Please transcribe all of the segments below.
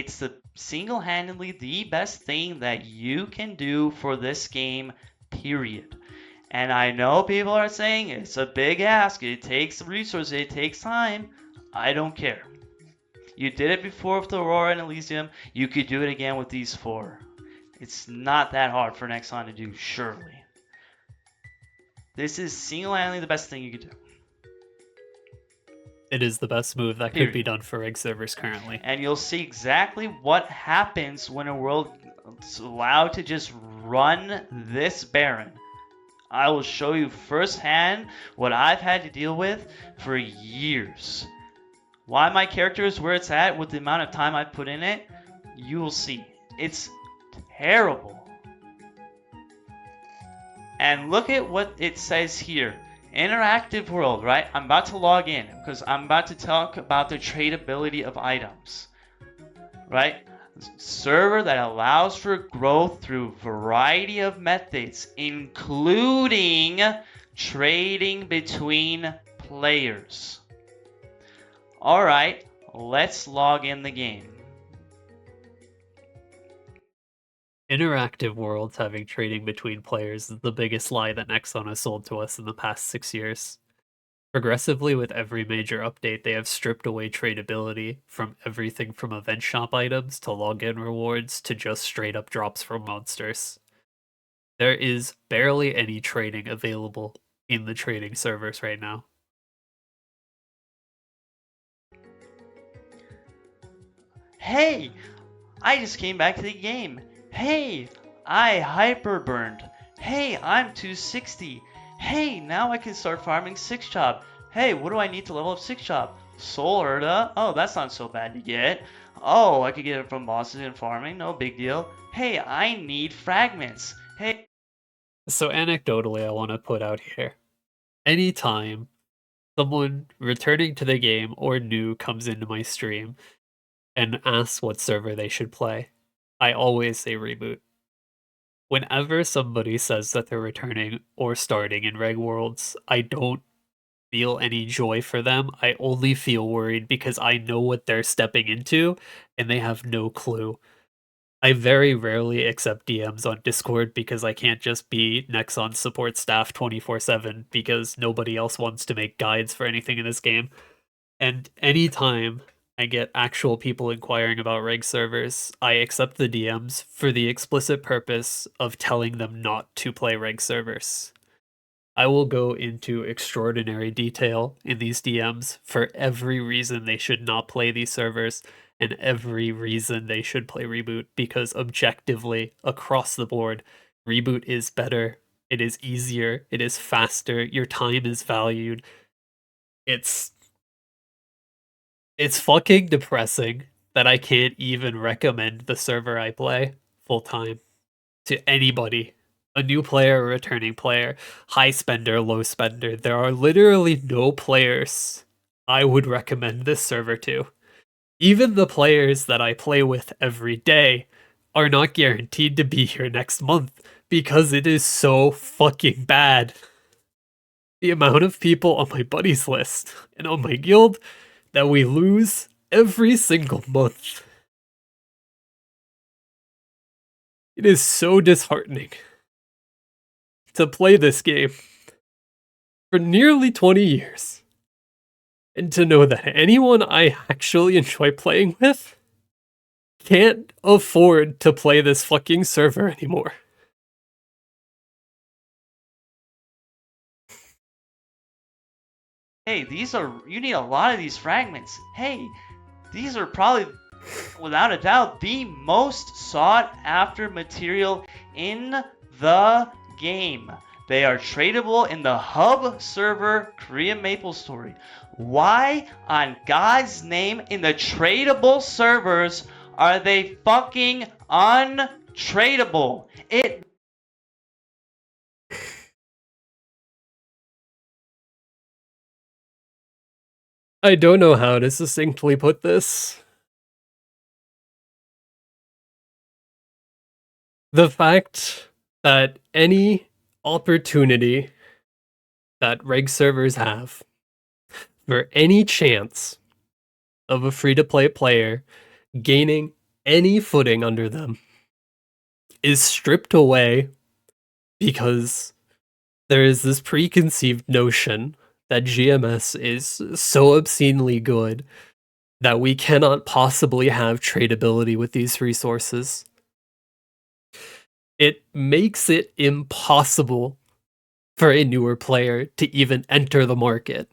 It's the single-handedly the best thing that you can do for this game, period. And I know people are saying it's a big ask, it takes resources, it takes time. I don't care. You did it before with Aurora and Elysium, you could do it again with these four. It's not that hard for Nexon to do, surely. This is single-handedly the best thing you could do. It is the best move that could be done for rig servers currently. And you'll see exactly what happens when a world is allowed to just run this Baron. I will show you firsthand what I've had to deal with for years. Why my character is where it's at with the amount of time I put in it, you will see. It's terrible. And look at what it says here. Interactive world, right? I'm about to log in because I'm about to talk about the tradability of items, right? Server that allows for growth through variety of methods, including trading between players. All right, let's log in the game. Interactive worlds having trading between players is the biggest lie that Nexon has sold to us in the past 6 years. Progressively, with every major update, they have stripped away tradability from everything from event shop items to login rewards to just straight up drops from monsters. There is barely any trading available in the trading servers right now. Hey, I just came back to the game. Hey, I hyper burned. Hey, I'm 260. Hey, now I can start farming 6 job. Hey, what do I need to level up 6 job? Soul Erda? Oh, that's not so bad to get. Oh, I could get it from bosses and farming, no big deal. Hey, I need fragments. Hey. So anecdotally, I want to put out here. Anytime someone returning to the game or new comes into my stream and asks what server they should play, I always say reboot. Whenever somebody says that they're returning or starting in Reg Worlds, I don't feel any joy for them. I only feel worried because I know what they're stepping into and they have no clue. I very rarely accept DMs on Discord because I can't just be Nexon support staff 24/7 because nobody else wants to make guides for anything in this game. And anytime I get actual people inquiring about reg servers, I accept the DMs for the explicit purpose of telling them not to play reg servers. I will go into extraordinary detail in these DMs for every reason they should not play these servers and every reason they should play Reboot, because objectively, across the board, Reboot is better, it is easier, it is faster, your time is valued. It's fucking depressing that I can't even recommend the server I play full time to anybody. A new player, a returning player, high spender, low spender. There are literally no players I would recommend this server to. Even the players that I play with every day are not guaranteed to be here next month because it is so fucking bad. The amount of people on my buddies list and on my guild that we lose every single month. It is so disheartening to play this game for nearly 20 years and to know that anyone I actually enjoy playing with can't afford to play this fucking server anymore. Hey, you need a lot of these fragments. Hey, these are probably, without a doubt, the most sought after material in the game. They are tradable in the hub server Korean Maple Story. Why on God's name in the tradable servers are they fucking untradable? I don't know how to succinctly put this. The fact that any opportunity that reg servers have for any chance of a free-to-play player gaining any footing under them is stripped away because there is this preconceived notion that GMS is so obscenely good that we cannot possibly have tradability with these resources. It makes it impossible for a newer player to even enter the market,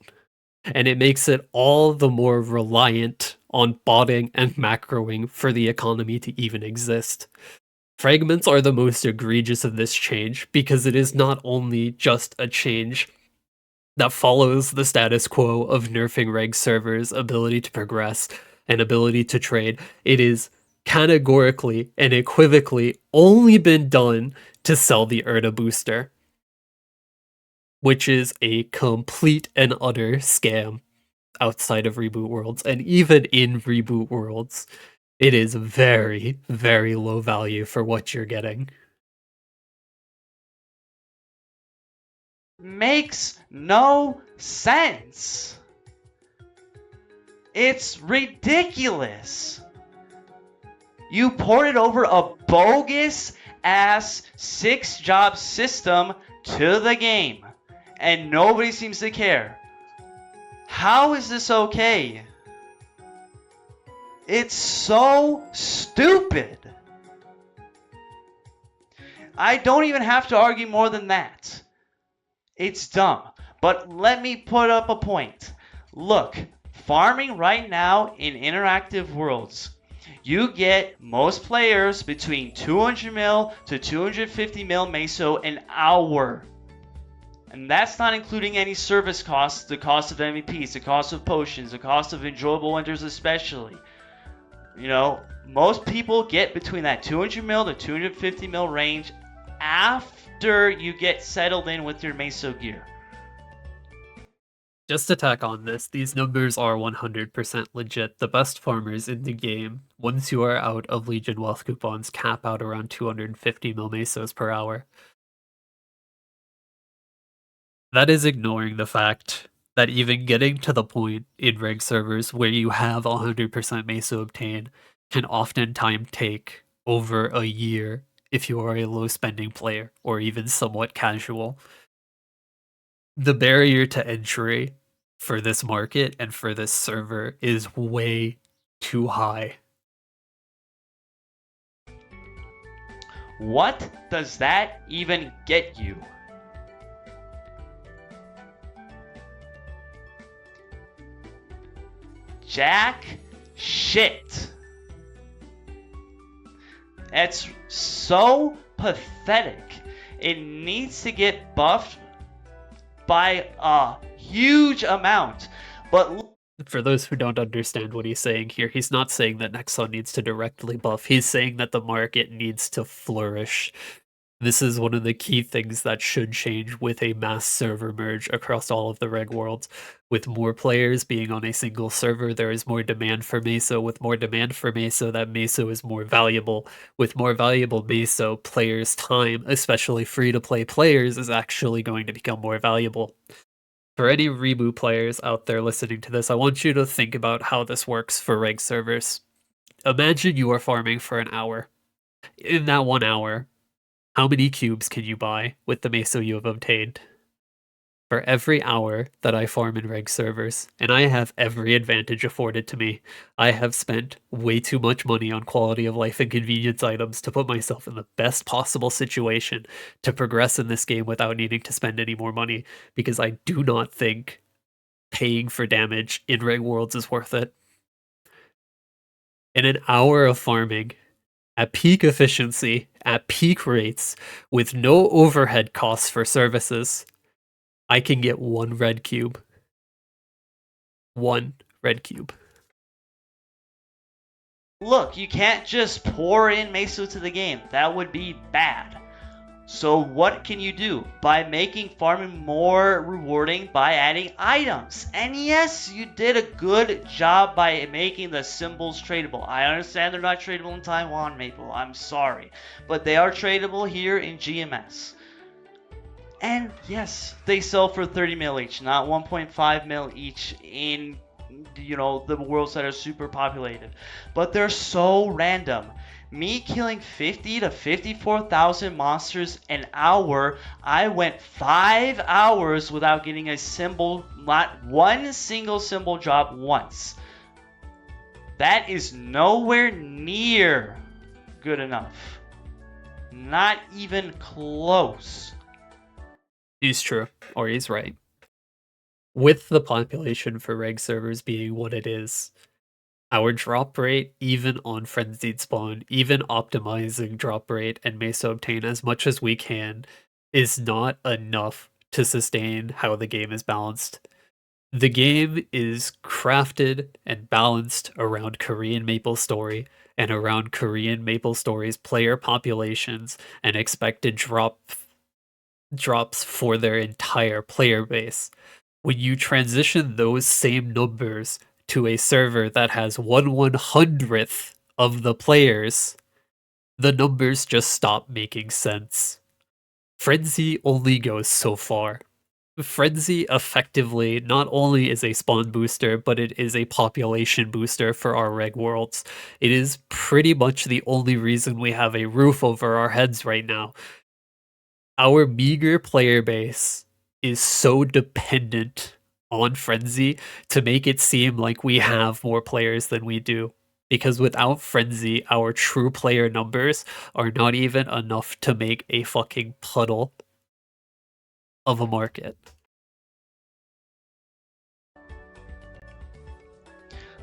and it makes it all the more reliant on botting and macroing for the economy to even exist. Fragments are the most egregious of this change because it is not only just a change that follows the status quo of nerfing reg servers' ability to progress and ability to trade. It is categorically and equivocally only been done to sell the Erda booster, which is a complete and utter scam outside of Reboot Worlds. And even in Reboot Worlds, it is very, very low value for what you're getting. Makes no sense. It's ridiculous. You ported over a bogus ass 6-job system to the game, and nobody seems to care. How is this okay? It's so stupid. I don't even have to argue more than that. It's dumb. But let me put up a point. Look, farming right now in Interactive Worlds, you get most players between 200 mil to 250 mil meso an hour. And that's not including any service costs, the cost of MVPs, the cost of potions, the cost of enjoyable winters especially. You know, most people get between that 200 mil to 250 mil range after you get settled in with your meso gear. Just to tack on this, these numbers are 100% legit. The best farmers in the game, once you are out of Legion wealth coupons, cap out around 250 mil mesos per hour. That is ignoring the fact that even getting to the point in reg servers where you have 100% meso obtained can oftentimes take over a year if you are a low spending player or even somewhat casual. The barrier to entry for this market and for this server is way too high. What does that even get you? Jack shit. It's so pathetic. It needs to get buffed by a huge amount. But for those who don't understand what he's saying here, he's not saying that Nexon needs to directly buff. He's saying that the market needs to flourish. This is one of the key things that should change with a mass server merge across all of the reg worlds. With more players being on a single server, there is more demand for meso. With more demand for meso, that meso is more valuable. With more valuable meso, players' time, especially free-to-play players, is actually going to become more valuable. For any reboot players out there listening to this, I want you to think about how this works for reg servers. Imagine you are farming for an hour. In that 1 hour, how many cubes can you buy with the meso you have obtained? For every hour that I farm in reg servers, and I have every advantage afforded to me, I have spent way too much money on quality of life and convenience items to put myself in the best possible situation to progress in this game without needing to spend any more money, because I do not think paying for damage in reg worlds is worth it. In an hour of farming, at peak efficiency, at peak rates, with no overhead costs for services, I can get 1 red cube. 1 red cube. look, you can't just pour in meso to the game. That would be bad. So what can you do? By making farming more rewarding by adding items. And yes, you did a good job by making the symbols tradable. I understand they're not tradable in Taiwan, Maple. I'm sorry. But they are tradable here in GMS. And yes, they sell for 30 mil each, not 1.5 mil each in the worlds that are super populated, but they're so random. Me killing 50 to 54,000 monsters an hour, I went 5 hours without getting a symbol, not one single symbol drop once. That is nowhere near good enough. Not even close. He's true, or he's right. With the population for reg servers being what it is, our drop rate, even on frenzied spawn, even optimizing drop rate and Mesa obtain as much as we can, is not enough to sustain how the game is balanced. The game is crafted and balanced around Korean Maple Story and around Korean Maple Story's player populations and expected drops for their entire player base. When you transition those same numbers to a server that has 1/100th of the players, the numbers just stop making sense. Frenzy only goes so far. Frenzy effectively not only is a spawn booster, but it is a population booster for our reg worlds. It is pretty much the only reason we have a roof over our heads right now. Our meager player base is so dependent on Frenzy to make it seem like we have more players than we do. Because without Frenzy, our true player numbers are not even enough to make a fucking puddle of a market.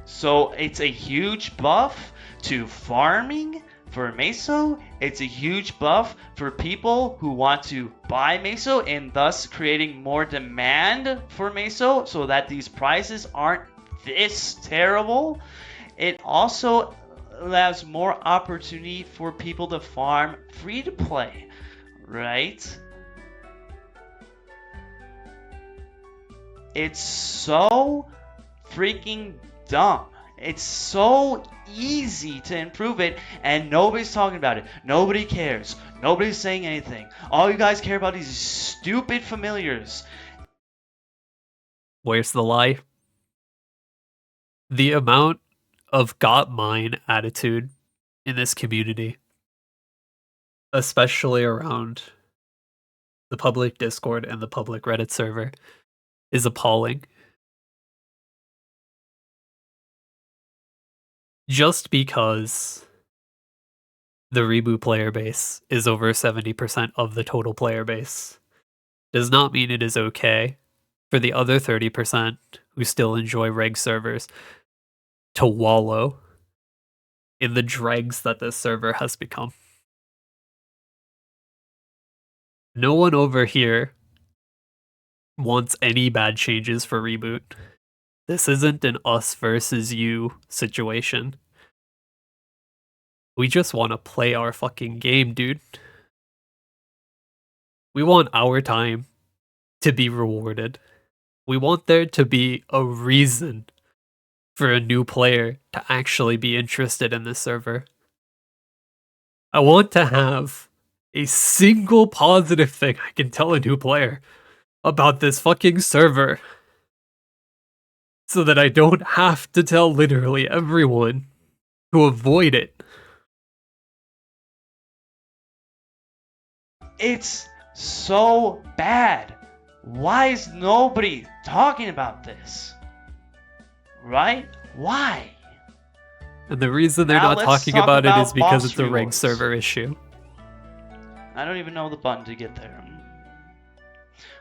So it's a huge buff to farming for Meso. It's a huge buff for people who want to buy Meso and thus creating more demand for Meso so that these prices aren't this terrible. It also allows more opportunity for people to farm free to play, right? It's so freaking dumb. It's so easy to improve it, and nobody's talking about it. Nobody cares. Nobody's saying anything. All you guys care about is these stupid familiars. Where's the lie? The amount of got mine attitude in this community, especially around the public Discord and the public Reddit server, is appalling. Just because the reboot player base is over 70% of the total player base does not mean it is okay for the other 30% who still enjoy reg servers to wallow in the dregs that this server has become. No one over here wants any bad changes for reboot. This isn't an us versus you situation. We just want to play our fucking game, dude. We want our time to be rewarded. We want there to be a reason for a new player to actually be interested in this server. I want to have a single positive thing I can tell a new player about this fucking server so that I don't have to tell literally everyone to avoid it. It's so bad. Why is nobody talking about this? Right? Why? And the reason they're Now not let's talking talk about it is about because boss it's a reg rewards. server issue. I don't even know the button to get there.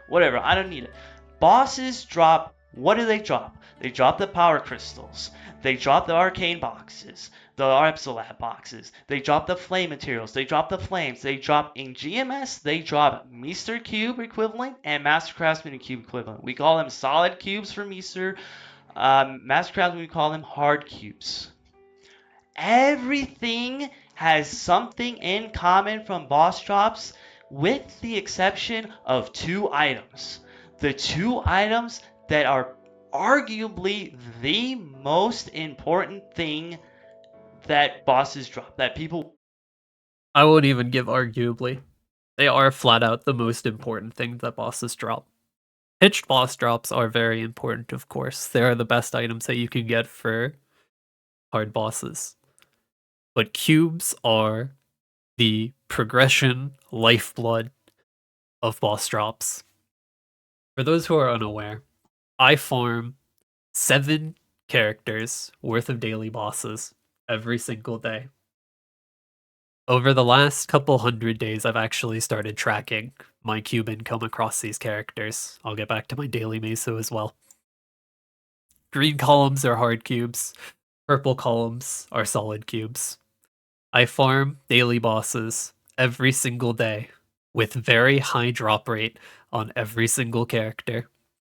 Whatever, I don't need it. Bosses drop. What do they drop? They drop the power crystals. They drop the arcane boxes, the Epsilab boxes. They drop the flame materials. They drop the flames. They drop in GMS. They drop Meester Cube equivalent and Master Craftsman Cube equivalent. We call them solid cubes for Meester. Master Craftsman, we call them hard cubes. Everything has something in common from boss drops, with the exception of two items. The two items that are arguably the most important thing that bosses drop, that people. I won't even give arguably. They are flat out the most important thing that bosses drop. Pitched boss drops are very important, of course. They are the best items that you can get for hard bosses. But cubes are the progression lifeblood of boss drops. For those who are unaware, I farm 7 characters worth of daily bosses every single day. Over the last couple hundred days, I've actually started tracking my cube income across these characters. I'll get back to my daily meso as well. Green columns are hard cubes, purple columns are solid cubes. I farm daily bosses every single day with very high drop rate on every single character.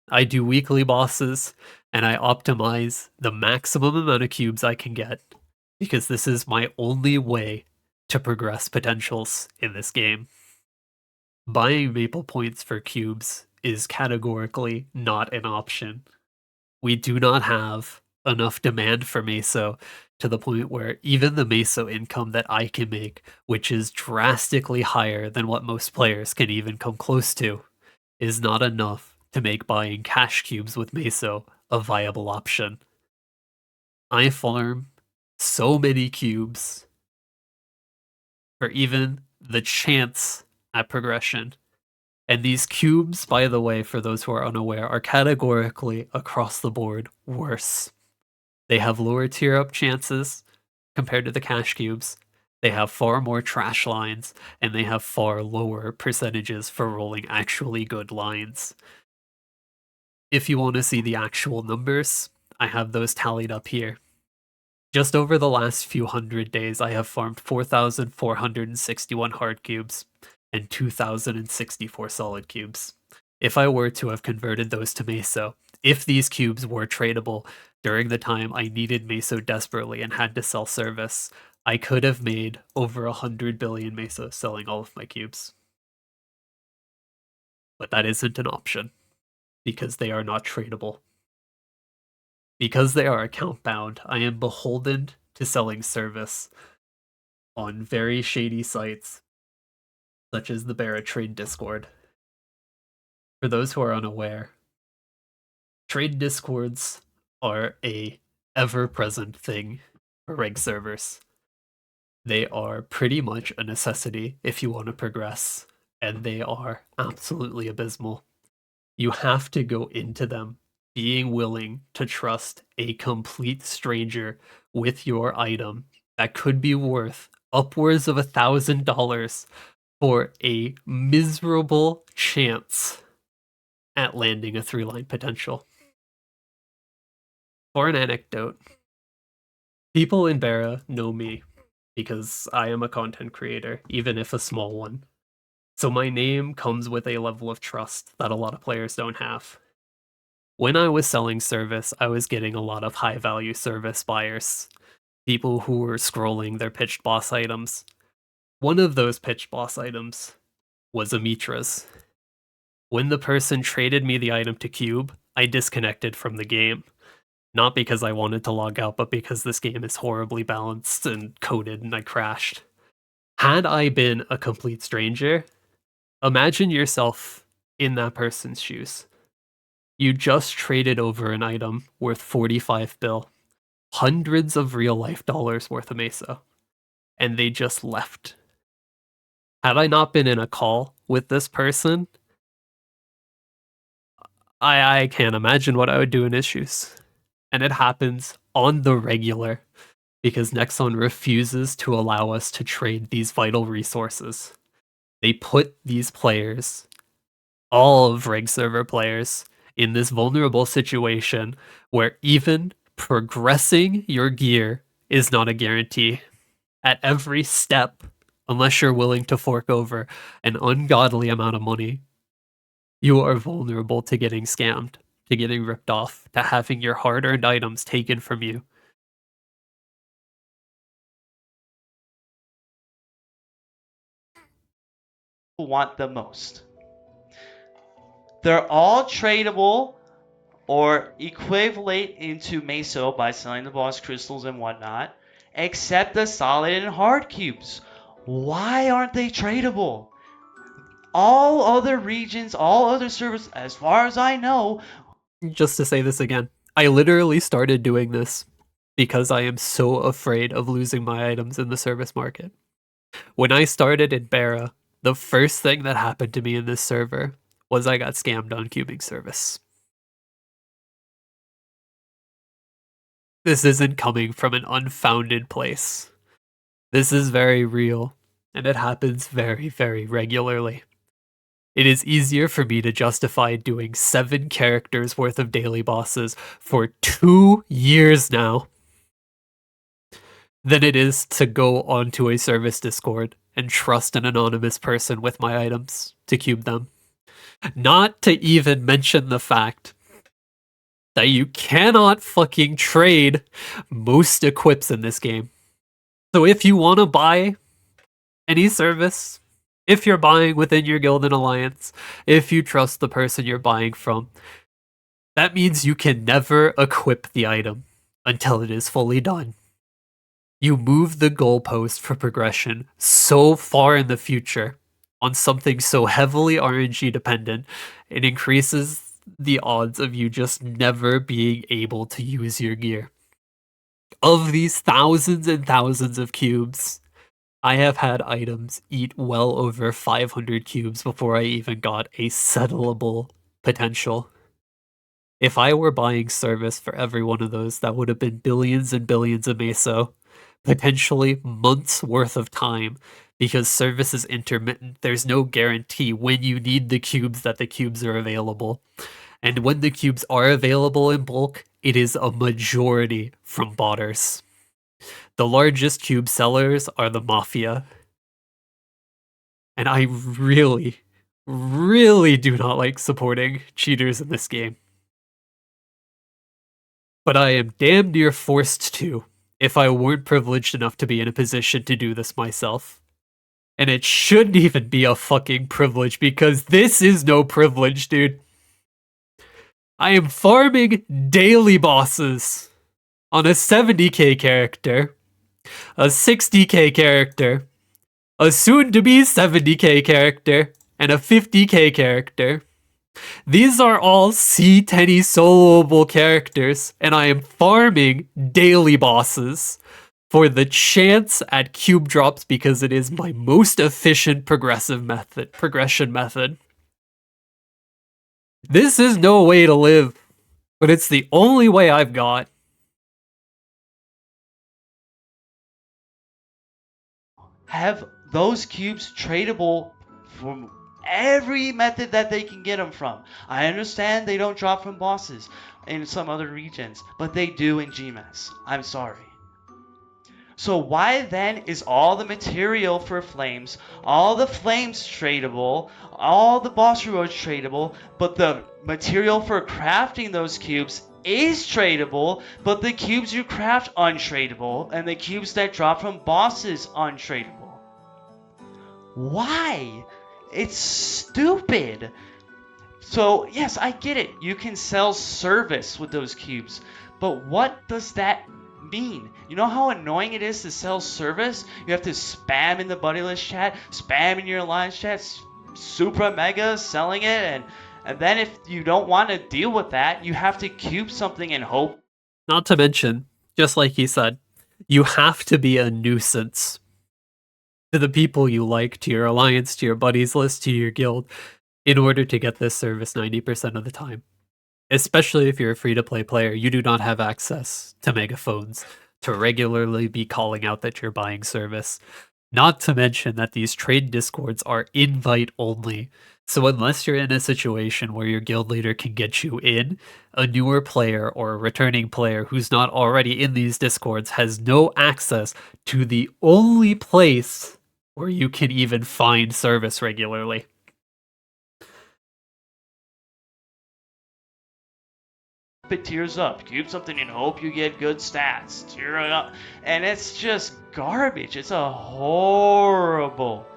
I do weekly bosses and I optimize the maximum amount of cubes I can get because this is my only way to progress potentials in this game. Buying maple points for cubes is categorically not an option. We do not have enough demand for meso to the point where even the meso income that I can make, which is drastically higher than what most players can even come close to, is not enough to make buying cash cubes with meso a viable option. I farm so many cubes for even the chance at progression. And these cubes, by the way, for those who are unaware, are categorically across the board worse. They have lower tier up chances compared to the cash cubes. They have far more trash lines, and they have far lower percentages for rolling actually good lines. If you want to see the actual numbers, I have those tallied up here. Just over the last few hundred days, I have farmed 4,461 hard cubes and 2,064 solid cubes. If I were to have converted those to meso, if these cubes were tradable during the time I needed meso desperately and had to sell service, I could have made over 100 billion meso selling all of my cubes. But that isn't an option because they are not tradable. Because they are account bound, I am beholden to selling service on very shady sites such as the Barra Trade Discord. For those who are unaware, trade discords are a ever-present thing for reg servers. They are pretty much a necessity if you want to progress, and they are absolutely abysmal. You have to go into them being willing to trust a complete stranger with your item that could be worth upwards of $1,000 for a miserable chance at landing a 3-line potential. For an anecdote, people in Barra know me because I am a content creator, even if a small one. So my name comes with a level of trust that a lot of players don't have. When I was selling service, I was getting a lot of high value service buyers, people who were scrolling their pitched boss items. One of those pitched boss items was Amitra's. When the person traded me the item to Cube, I disconnected from the game. Not because I wanted to log out, but because this game is horribly balanced and coded and I crashed. Had I been a complete stranger, imagine yourself in that person's shoes. You just traded over an item worth 45 bill, hundreds of real life dollars worth of meso, and they just left. Had I not been in a call with this person, I can't imagine what I would do in his shoes. And it happens on the regular because Nexon refuses to allow us to trade these vital resources. They put these players, all of reg server players, in this vulnerable situation where even progressing your gear is not a guarantee. At every step, unless you're willing to fork over an ungodly amount of money, you are vulnerable to getting scammed, to getting ripped off, to having your hard-earned items taken from you. Want the most. They're all tradable or equivalent into meso by selling the boss crystals and whatnot, except the solid and hard cubes. Why aren't they tradable? All other regions, all other servers, as far as I know. Just to say this again, I literally started doing this because I am so afraid of losing my items in the service market. When I started in Bara, the first thing that happened to me in this server was I got scammed on cubing service. This isn't coming from an unfounded place. This is very real, and it happens very, very regularly. It is easier for me to justify doing 7 characters worth of daily bosses for 2 years now than it is to go onto a service Discord and trust an anonymous person with my items to cube them. Not to even mention the fact that you cannot fucking trade most equips in this game. So if you want to buy any service, if you're buying within your guild and alliance, if you trust the person you're buying from, that means you can never equip the item until it is fully done. You move the goalpost for progression so far in the future on something so heavily RNG dependent, it increases the odds of you just never being able to use your gear. Of these thousands and thousands of cubes, I have had items eat well over 500 cubes before I even got a settleable potential. If I were buying service for every one of those, that would have been billions and billions of meso, potentially months worth of time, because service is intermittent. There's no guarantee when you need the cubes that the cubes are available. And when the cubes are available in bulk, it is a majority from botters. The largest cube sellers are the Mafia. And I really, really do not like supporting cheaters in this game. But I am damn near forced to if I weren't privileged enough to be in a position to do this myself. And it shouldn't even be a fucking privilege because this is no privilege, dude. I am farming daily bosses on a 70k character, a 60k character, a soon-to-be 70k character, and a 50k character. These are all C10 soloable characters, and I am farming daily bosses for the chance at cube drops because it is my most efficient progression method. This is no way to live, but it's the only way I've got. Have those cubes tradable from every method that they can get them from. I understand they don't drop from bosses in some other regions, but they do in GMS. I'm sorry. So why then is all the material for flames, all the flames tradable, all the boss rewards tradable, but the material for crafting those cubes is tradable, but the cubes you craft untradable, and the cubes that drop from bosses untradable? Why? It's stupid. So, yes, I get it. You can sell service with those cubes. But what does that mean? You know how annoying it is to sell service? You have to spam in the buddylist chat, spam in your alliance chat, super mega selling it, and then if you don't want to deal with that, you have to cube something and hope. Not to mention, just like he said, you have to be a nuisance to the people you like, to your alliance, to your buddies list, to your guild, in order to get this service 90% of the time. Especially if you're a free-to-play player, you do not have access to megaphones to regularly be calling out that you're buying service. Not to mention that these trade discords are invite only. So unless you're in a situation where your guild leader can get you in, a newer player or a returning player who's not already in these discords has no access to the only place where you can even find service regularly. It tears up, cube something and hope you get good stats, tear it up, and it's just garbage. It's a horrible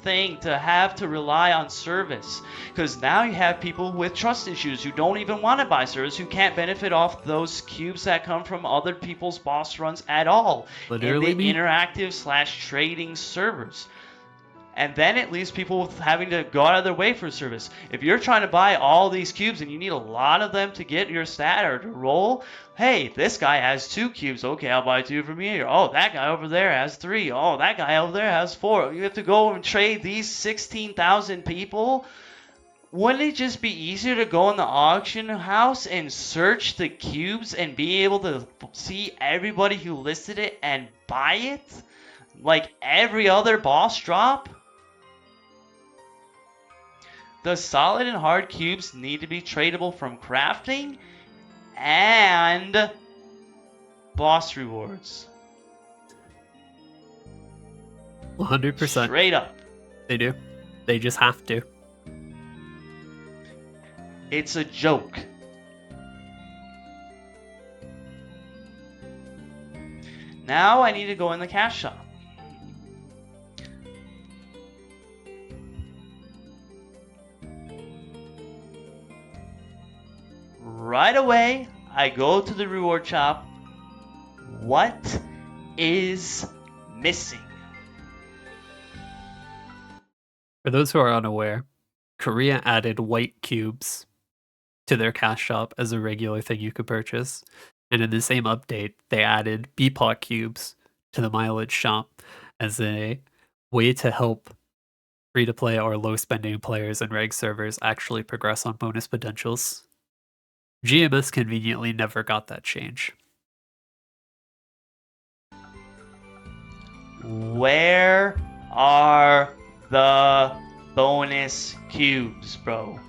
thing to have to rely on service, because now you have people with trust issues who don't even want to buy service, who can't benefit off those cubes that come from other people's boss runs at all. Literally in the me. interactive / trading servers. And then it leaves people having to go out of their way for service. If you're trying to buy all these cubes and you need a lot of them to get your stat or to roll, hey, this guy has 2 cubes. Okay, I'll buy 2 from here. Oh, that guy over there has 3. Oh, that guy over there has 4. You have to go and trade these 16,000 people. Wouldn't it just be easier to go in the auction house and search the cubes and be able to see everybody who listed it and buy it? Like every other boss drop? The solid and hard cubes need to be tradable from crafting and boss rewards. 100%. Straight up. They do. They just have to. It's a joke. Now I need to go in the cash shop. Right away, I go to the reward shop. What is missing? For those who are unaware, Korea added white cubes to their cash shop as a regular thing you could purchase. And in the same update, they added BPOC cubes to the mileage shop as a way to help free-to-play or low-spending players and reg servers actually progress on bonus potentials. GMS conveniently never got that change. Where are the bonus cubes, bro?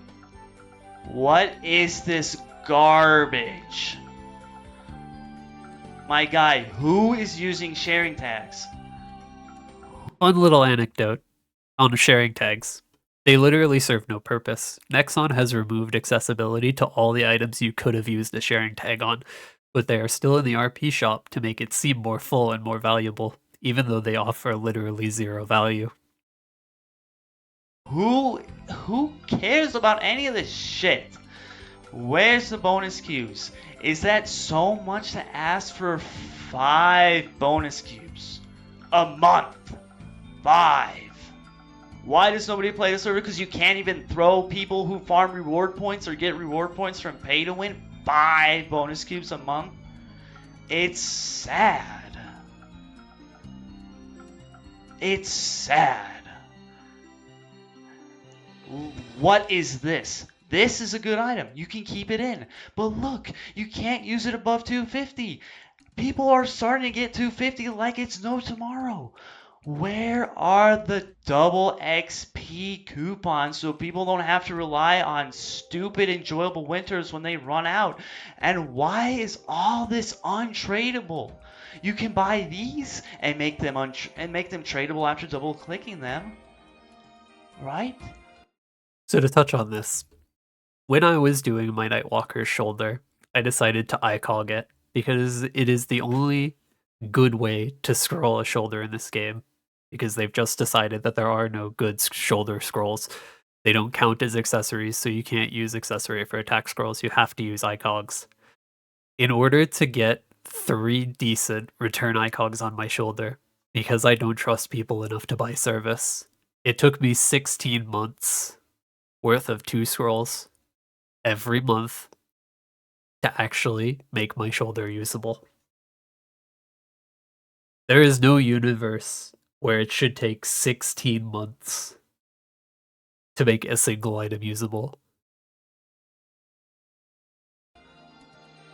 What is this garbage? My guy, who is using sharing tags? One little anecdote on sharing tags. They literally serve no purpose. Nexon has removed accessibility to all the items you could have used a sharing tag on, but they are still in the RP shop to make it seem more full and more valuable, even though they offer literally zero value. Who cares about any of this shit? Where's the bonus cubes? Is that so much to ask for 5 bonus cubes a month? 5. Why does nobody play the server? Because you can't even throw people who farm reward points or get reward points from pay to win 5 bonus cubes a month? It's sad. It's sad. What is this? This is a good item. You can keep it in. But look, you can't use it above 250. People are starting to get 250 like it's no tomorrow. Where are the double XP coupons so people don't have to rely on stupid enjoyable winters when they run out? And why is all this untradeable? You can buy these and make them tradable after double clicking them, right? So to touch on this, when I was doing my Nightwalker's shoulder, I decided to icog it because it is the only good way to scroll a shoulder in this game, because they've just decided that there are no good shoulder scrolls. They don't count as accessories, so you can't use accessory for attack scrolls. You have to use icogs. In order to get 3 decent return icogs on my shoulder, because I don't trust people enough to buy service, it took me 16 months worth of 2 scrolls every month to actually make my shoulder usable. There is no universe where it should take 16 months to make a single item usable.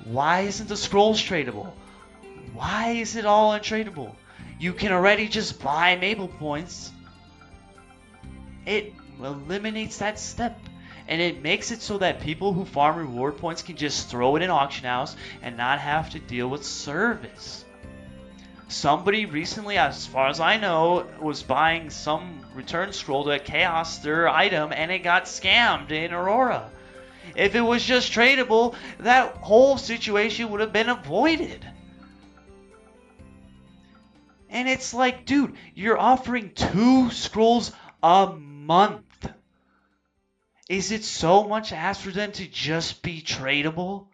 Why isn't the scrolls tradable? Why is it all untradeable? You can already just buy Maple points. It eliminates that step. And it makes it so that people who farm reward points can just throw it in auction house and not have to deal with service. Somebody recently, as far as I know, was buying some return scroll to chaos their item and it got scammed in Aurora. If it was just tradable, that whole situation would have been avoided. And it's like, dude, you're offering 2 scrolls a month. Is it so much to ask for them to just be tradable?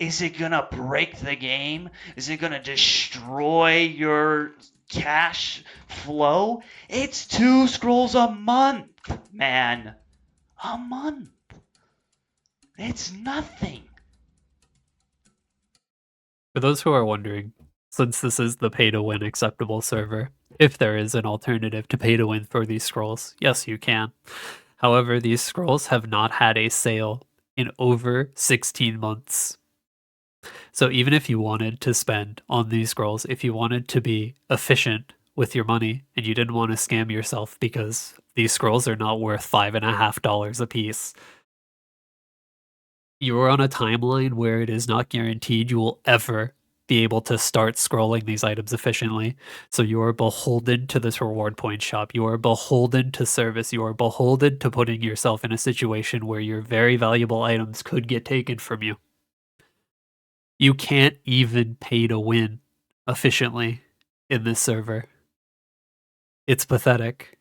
Is it gonna break the game? Is it gonna destroy your cash flow? It's 2 scrolls a month, man. A month. It's nothing. For those who are wondering, since this is the pay-to-win acceptable server, if there is an alternative to pay-to-win for these scrolls, yes, you can. However, these scrolls have not had a sale in over 16 months. So even if you wanted to spend on these scrolls, if you wanted to be efficient with your money and you didn't want to scam yourself because these scrolls are not worth $5.50 a piece, you're on a timeline where it is not guaranteed you will ever be able to start scrolling these items efficiently. So you are beholden to this reward point shop. You are beholden to service. You are beholden to putting yourself in a situation where your very valuable items could get taken from you. You can't even pay to win efficiently in this server. It's pathetic.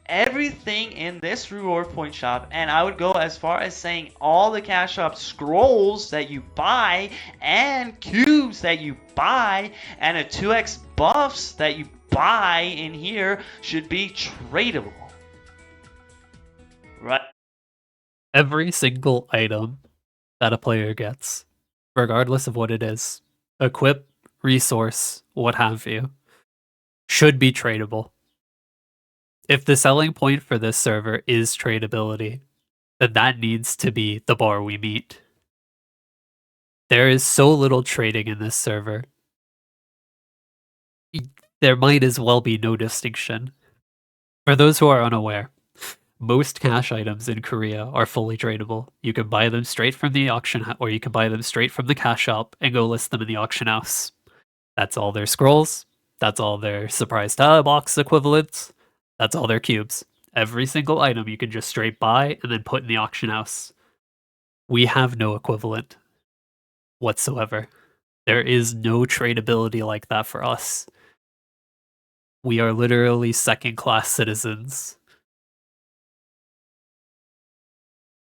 Everything in this reward point shop, and I would go as far as saying all the cash shop scrolls that you buy and cubes that you buy and a 2x buffs that you buy in here should be tradable. Right? Every single item that a player gets, regardless of what it is, equip, resource, what have you, should be tradable. If the selling point for this server is tradability, then that needs to be the bar we meet. There is so little trading in this server. There might as well be no distinction. For those who are unaware, most cash items in Korea are fully tradable. You can buy them straight from the auction or you can buy them straight from the cash shop and go list them in the auction house. That's all their scrolls. That's all their surprise tile box equivalents. That's all their cubes. Every single item you can just straight buy and then put in the auction house. We have no equivalent whatsoever. There is no tradability like that for us. We are literally second-class citizens.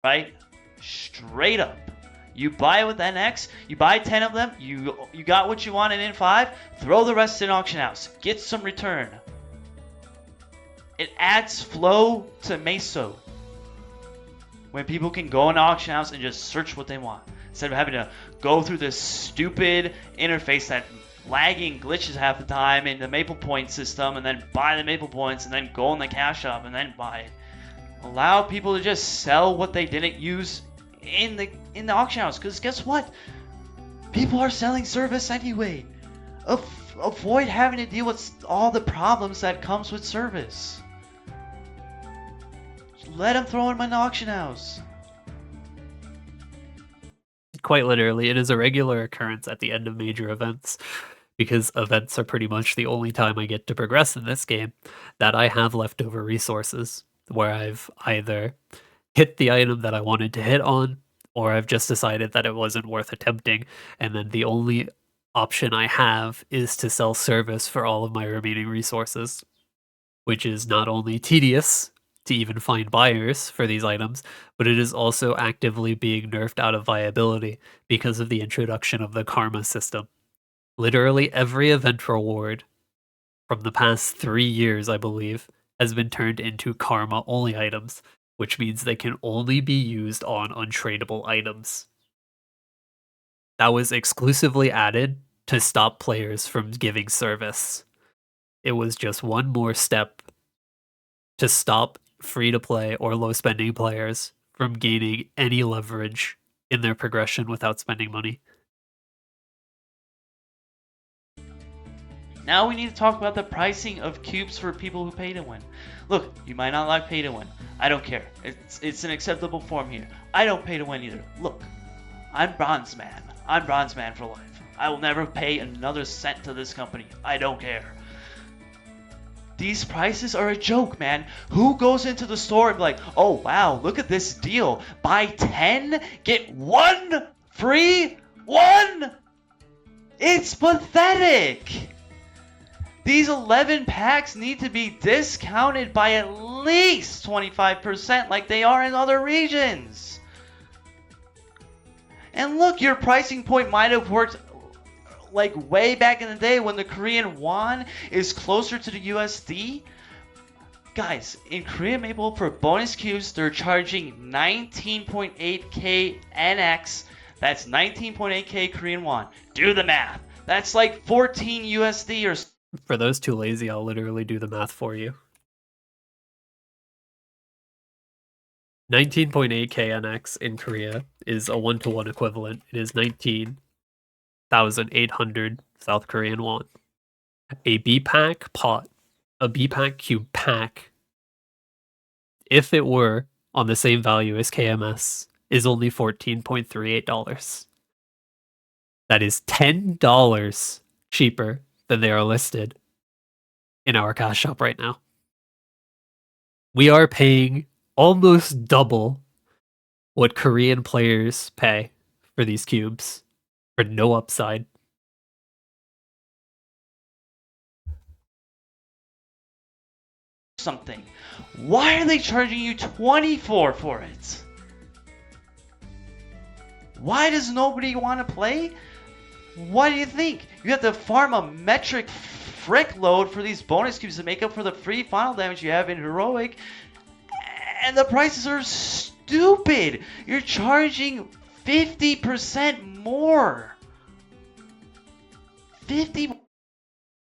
Right? Straight up. You buy with NX, you buy 10 of them, you got what you wanted in 5, throw the rest in auction house. Get some return. It adds flow to Meso. When people can go in the auction house and just search what they want. Instead of having to go through this stupid interface that lagging glitches half the time in the Maple Point system and then buy the Maple Points and then go in the cash shop and then buy it. Allow people to just sell what they didn't use in the auction house, because guess what? People are selling service anyway. Avoid having to deal with all the problems that comes with service. Just let them throw them in the auction house. Quite literally, it is a regular occurrence at the end of major events, because events are pretty much the only time I get to progress in this game, that I have leftover resources, where I've either hit the item that I wanted to hit on, or I've just decided that it wasn't worth attempting, and then the only option I have is to sell service for all of my remaining resources, which is not only tedious to even find buyers for these items, but it is also actively being nerfed out of viability because of the introduction of the karma system. Literally every event reward from the past 3 years, I believe, has been turned into karma-only items, which means they can only be used on untradeable items. That was exclusively added to stop players from giving service. It was just one more step to stop free-to-play or low-spending players from gaining any leverage in their progression without spending money. Now we need to talk about the pricing of cubes for people who pay to win. Look, you might not like pay to win. I don't care. It's an acceptable form here. I don't pay to win either. Look, I'm Bronze Man. I'm Bronze Man for life. I will never pay another cent to this company. I don't care. These prices are a joke, man. Who goes into the store and be like, oh wow, look at this deal. Buy 10, get 1 free? 1? It's pathetic. These 11 packs need to be discounted by at least 25% like they are in other regions. And look, your pricing point might have worked like way back in the day when the Korean won is closer to the USD. Guys, in Korea Maple for bonus cubes, they're charging 19.8k NX. That's 19.8k Korean won. Do the math. That's like 14 USD or. For those too lazy, I'll literally do the math for you. 19.8k NX in Korea is a 1-to-1 equivalent. It is 19,800 South Korean won. A B-pack pot, a B-pack cube pack, if it were on the same value as KMS, is only $14.38. That is $10 cheaper than they are listed in our cash shop right now. We are paying almost double what Korean players pay for these cubes for no upside. Something. Why are they charging you 24 for it? Why does nobody want to play? What do you think? You have to farm a metric frick load for these bonus cubes to make up for the free final damage you have in Heroic. And the prices are stupid. You're charging 50% more. 50.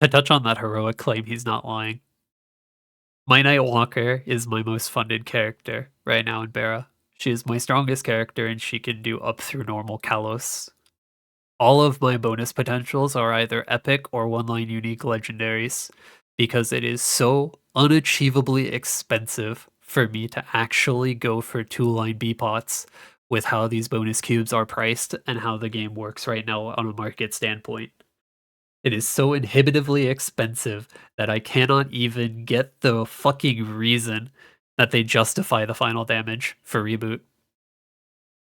To touch on that Heroic claim, he's not lying. My Night Walker is my most funded character right now in Bara. She is my strongest character and she can do up through normal Kalos. All of my bonus potentials are either epic or one-line unique legendaries because it is so unachievably expensive for me to actually go for 2-line B-pots with how these bonus cubes are priced and how the game works right now on a market standpoint. It is so inhibitively expensive that I cannot even get the fucking reason that they justify the final damage for Reboot.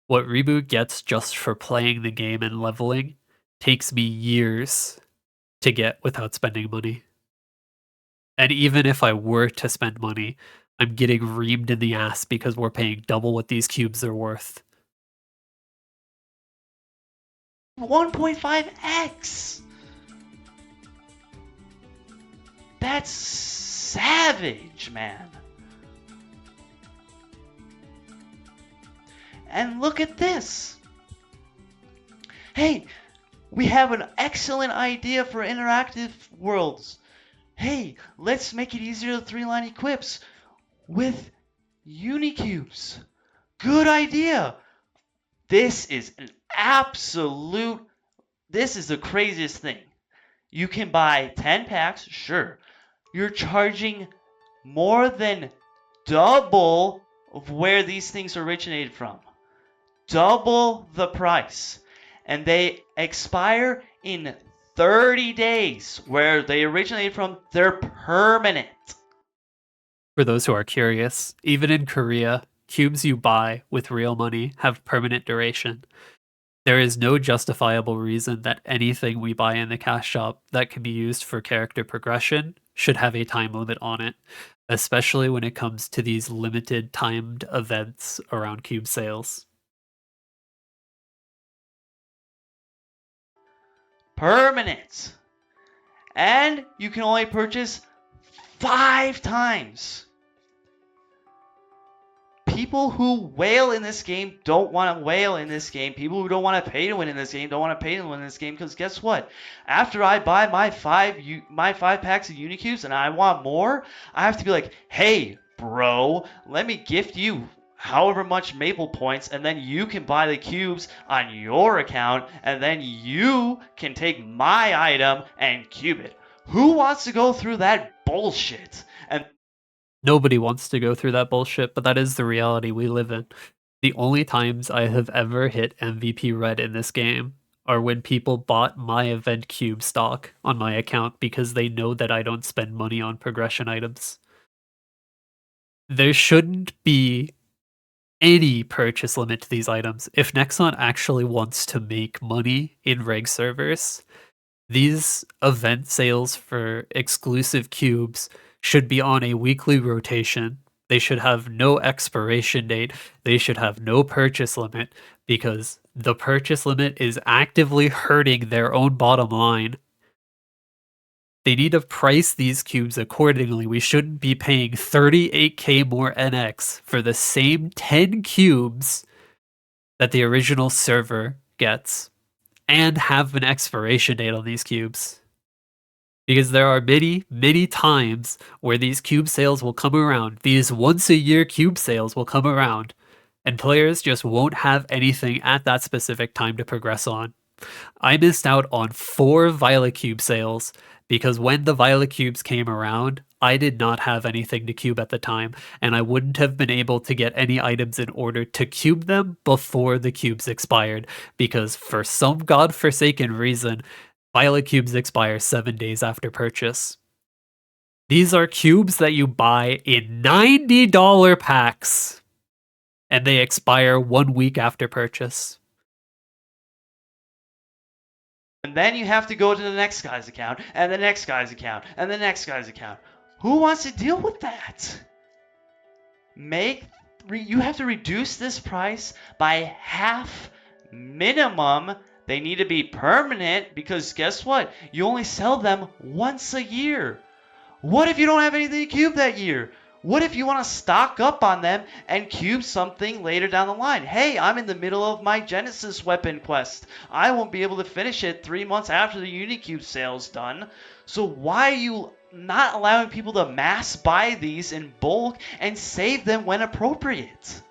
What Reboot gets just for playing the game and leveling takes me years to get without spending money. And even if I were to spend money, I'm getting reamed in the ass because we're paying double what these cubes are worth. 1.5x. That's savage, man. And look at this. Hey, we have an excellent idea for interactive worlds. Hey, let's make it easier to 3-line equips with Unicubes. Good idea. This is an absolute. This is the craziest thing. You can buy 10 packs, sure. You're charging more than double of where these things originated from. Double the price. And they expire in 30 days. Where they originated from, they're permanent. For those who are curious, even in Korea, cubes you buy with real money have permanent duration. There is no justifiable reason that anything we buy in the cash shop that can be used for character progression should have a time limit on it, especially when it comes to these limited timed events around cube sales. Permanent. And you can only purchase 5 times. People who whale in this game don't want to whale in this game. People who don't want to pay to win in this game don't want to pay to win in this game, because guess what? After I buy my 5 packs of Unicubes and I want more, I have to be like, hey, bro, let me gift you however much Maple points, and then you can buy the cubes on your account, and then you can take my item and cube it. Who wants to go through that bullshit? And nobody wants to go through that bullshit, but that is the reality we live in. The only times I have ever hit MVP red in this game are when people bought my event cube stock on my account because they know that I don't spend money on progression items. There shouldn't be any purchase limit to these items. If Nexon actually wants to make money in reg servers, These event sales for exclusive cubes should be on a weekly rotation. They should have no expiration date. They should have no purchase limit because the purchase limit is actively hurting their own bottom line. They need to price these cubes accordingly. We shouldn't be paying 38k more NX for the same 10 cubes that the original server gets and have an expiration date on these cubes. Because there are many, many times where these cube sales will come around. These once a year cube sales will come around, and players just won't have anything at that specific time to progress on. I missed out on 4 Violet Cube sales because when the Violet Cubes came around, I did not have anything to cube at the time, and I wouldn't have been able to get any items in order to cube them before the cubes expired, because for some godforsaken reason, Violet Cubes expire 7 days after purchase. These are cubes that you buy in $90 packs, and they expire 1 week after purchase. And then you have to go to the next guy's account, and the next guy's account, and the next guy's account. Who wants to deal with that? You have to reduce this price by half minimum. They need to be permanent because guess what? You only sell them once a year. What if you don't have anything to cube that year? What if you want to stock up on them and cube something later down the line? Hey, I'm in the middle of my Genesis weapon quest. I won't be able to finish it 3 months after the Unicube sale's done. So why are you not allowing people to mass buy these in bulk and save them when appropriate?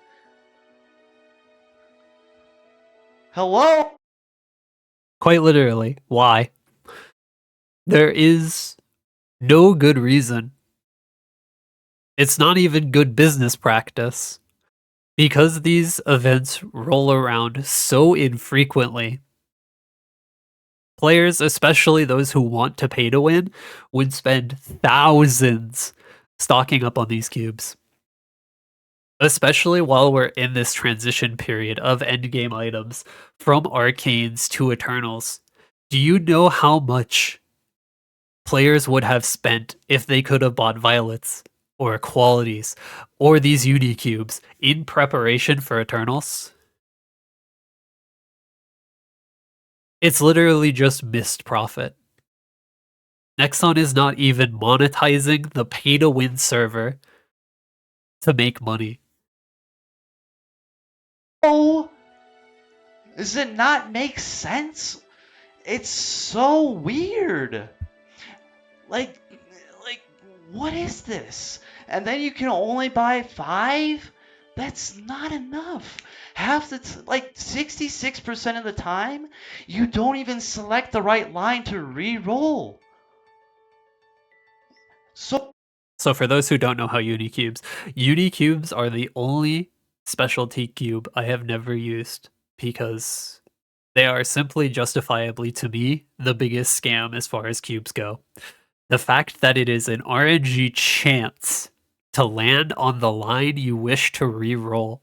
Hello? Quite literally, why? There is no good reason. It's not even good business practice. Because these events roll around so infrequently, players, especially those who want to pay to win, would spend thousands stocking up on these cubes. Especially while we're in this transition period of endgame items from Arcanes to Eternals. Do you know how much players would have spent if they could have bought Violets or Qualities or these Unicubes in preparation for Eternals? It's literally just missed profit. Nexon is not even monetizing the pay-to-win server to make money. Oh, does it not make sense? It's so weird. Like, what is this? And then you can only buy 5? That's not enough. Half the 66% of the time, you don't even select the right line to re-roll. So for those who don't know how Unicubes are the only specialty cube I have never used because they are simply justifiably, to me, the biggest scam as far as cubes go. The fact that it is an RNG chance to land on the line you wish to re-roll,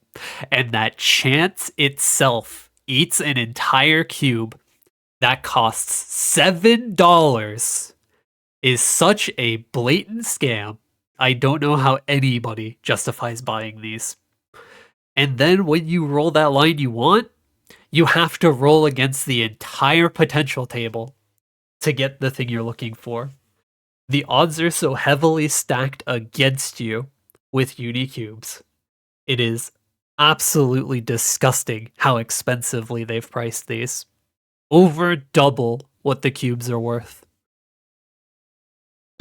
and that chance itself eats an entire cube that costs $7 is such a blatant scam. I don't know how anybody justifies buying these. And then when you roll that line you want, you have to roll against the entire potential table to get the thing you're looking for. The odds are so heavily stacked against you with Unicubes. It is absolutely disgusting how expensively they've priced these. Over double what the cubes are worth.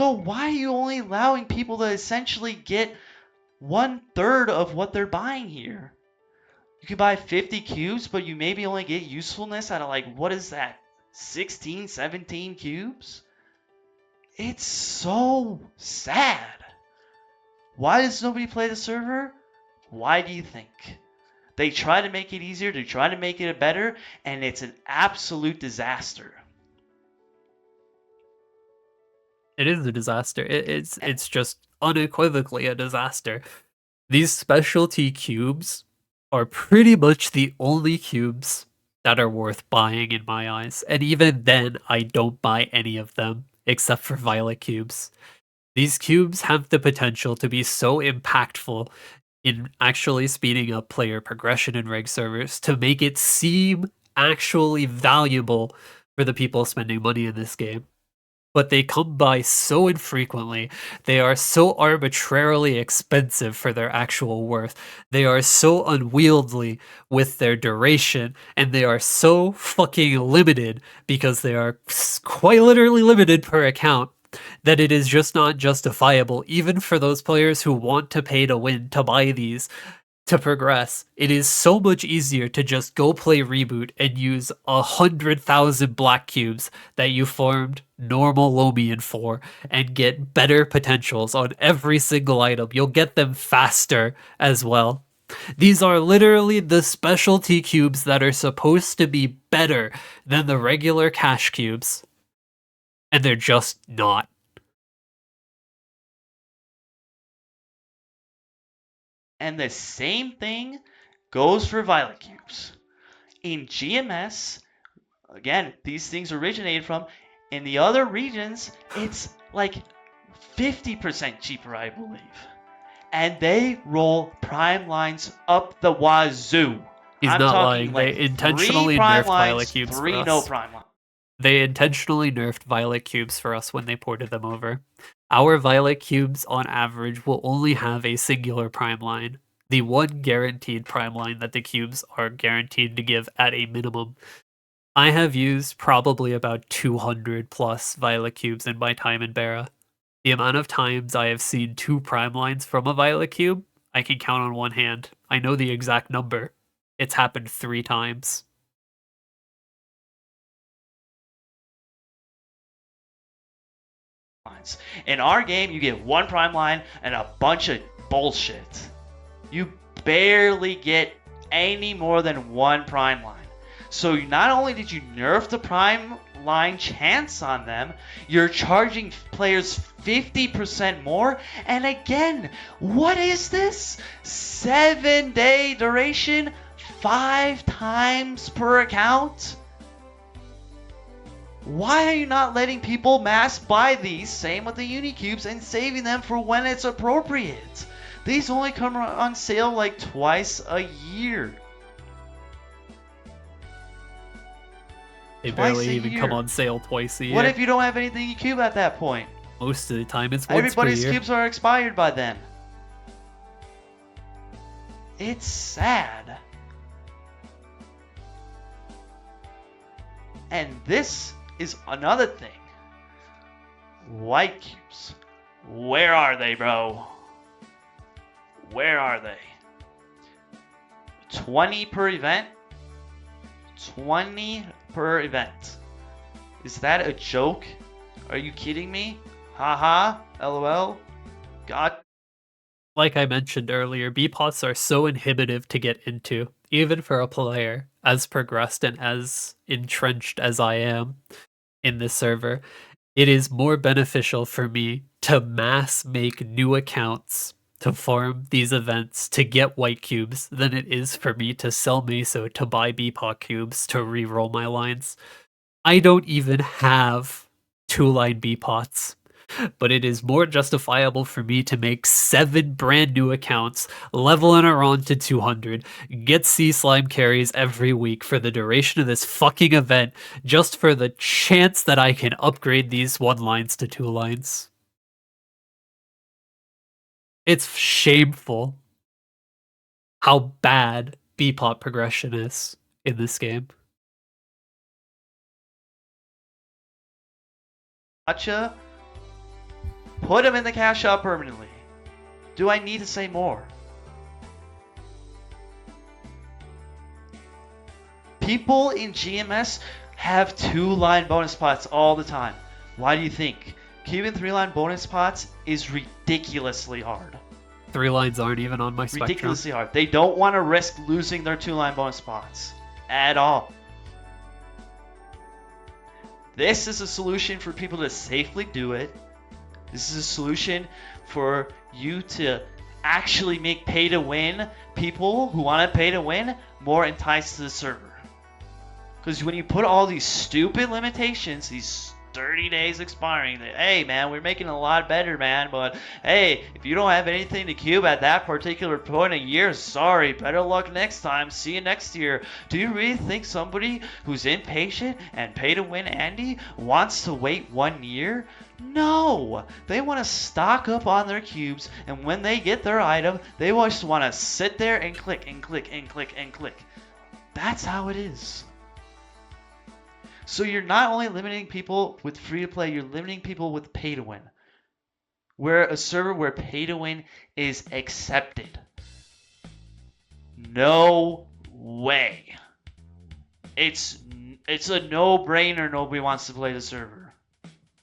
So why are you only allowing people to essentially get 1/3 of what they're buying here? You can buy 50 cubes, but you maybe only get usefulness out of what is that? 16, 17 cubes? It's so sad. Why does nobody play the server? Why do you think? They try to make it easier, they try to make it better, and it's an absolute disaster. It is a disaster. It's just unequivocally a disaster. These specialty cubes are pretty much the only cubes that are worth buying in my eyes. And even then, I don't buy any of them except for Violet Cubes. These cubes have the potential to be so impactful in actually speeding up player progression in reg servers to make it seem actually valuable for the people spending money in this game. But they come by so infrequently. They are so arbitrarily expensive for their actual worth. They are so unwieldy with their duration, and they are so fucking limited because they are quite literally limited per account that it is just not justifiable, even for those players who want to pay to win to buy these to progress. It is so much easier to just go play Reboot and use 100,000 black cubes that you farmed normal Lomian for and get better potentials on every single item. You'll get them faster as well. These are literally the specialty cubes that are supposed to be better than the regular cash cubes. And they're just not. And the same thing goes for Violet Cubes. In GMS, again, these things originated from. In the other regions, it's like 50% cheaper, I believe. And they roll prime lines up the wazoo. He's I'm not talking lying. like They intentionally 3 prime nerfed lines, Violet Cubes 3 for no us. prime lines. They intentionally nerfed Violet Cubes for us when they ported them over. Our Violet Cubes, on average, will only have a singular prime line. The one guaranteed prime line that the cubes are guaranteed to give at a minimum. I have used probably about 200 plus Violet Cubes in my time in Bara. The amount of times I have seen 2 prime lines from a Violet Cube, I can count on one hand. I know the exact number. It's happened 3 times. In our game, you get 1 prime line and a bunch of bullshit. You barely get any more than 1 prime line. So not only did you nerf the prime line chance on them, you're charging players 50% more. And again, what is this? 7-day duration, 5 times per account? Why are you not letting people mass buy these, same with the Unicubes, and saving them for when it's appropriate? These only come on sale like twice a year. They barely even come on sale twice a year. What if you don't have anything you cube at that point? Most of the time it's once Everybody's per year. cubes are expired by then. It's sad. And this is another thing. White cubes. Where are they, bro? Where are they? 20 per event? 20 per event. Is that a joke? Are you kidding me? Haha, LOL. God. Like I mentioned earlier, B-pots are so inhibitive to get into, even for a player as progressed and as entrenched as I am in this server. It is more beneficial for me to mass make new accounts to farm these events to get white cubes than it is for me to sell Meso to buy B-pot cubes to re-roll my lines. I don't even have 2-line B-pots, but it is more justifiable for me to make 7 brand new accounts, level an Aron to 200, get Sea Slime carries every week for the duration of this fucking event, just for the chance that I can upgrade these 1 lines to 2 lines. It's shameful how bad B-pot progression is in this game. Gotcha. Put him in the cash shop permanently. Do I need to say more? People in GMS have 2-line bonus pots all the time. Why do you think? Keeping 3-line bonus pots is ridiculously hard. 3 lines aren't even on my spectrum. Ridiculously hard. They don't want to risk losing their 2-line bonus pots at all. This is a solution for people to safely do it. This is a solution for you to actually make pay to win people who want to pay to win more enticed to the server. Because when you put all these stupid limitations, these 30 days expiring, that, hey man, we're making a lot better, man, but hey, if you don't have anything to cube at that particular point of year, sorry, better luck next time, see you next year. Do you really think somebody who's impatient and pay to win Andy wants to wait 1 year? No, they want to stock up on their cubes, and when they get their item, they just want to sit there and click and click and click and click. That's how it is. So you're not only limiting people with free to play, you're limiting people with pay to win. Where a server where pay to win is accepted. No way. It's a no-brainer. Nobody wants to play the server.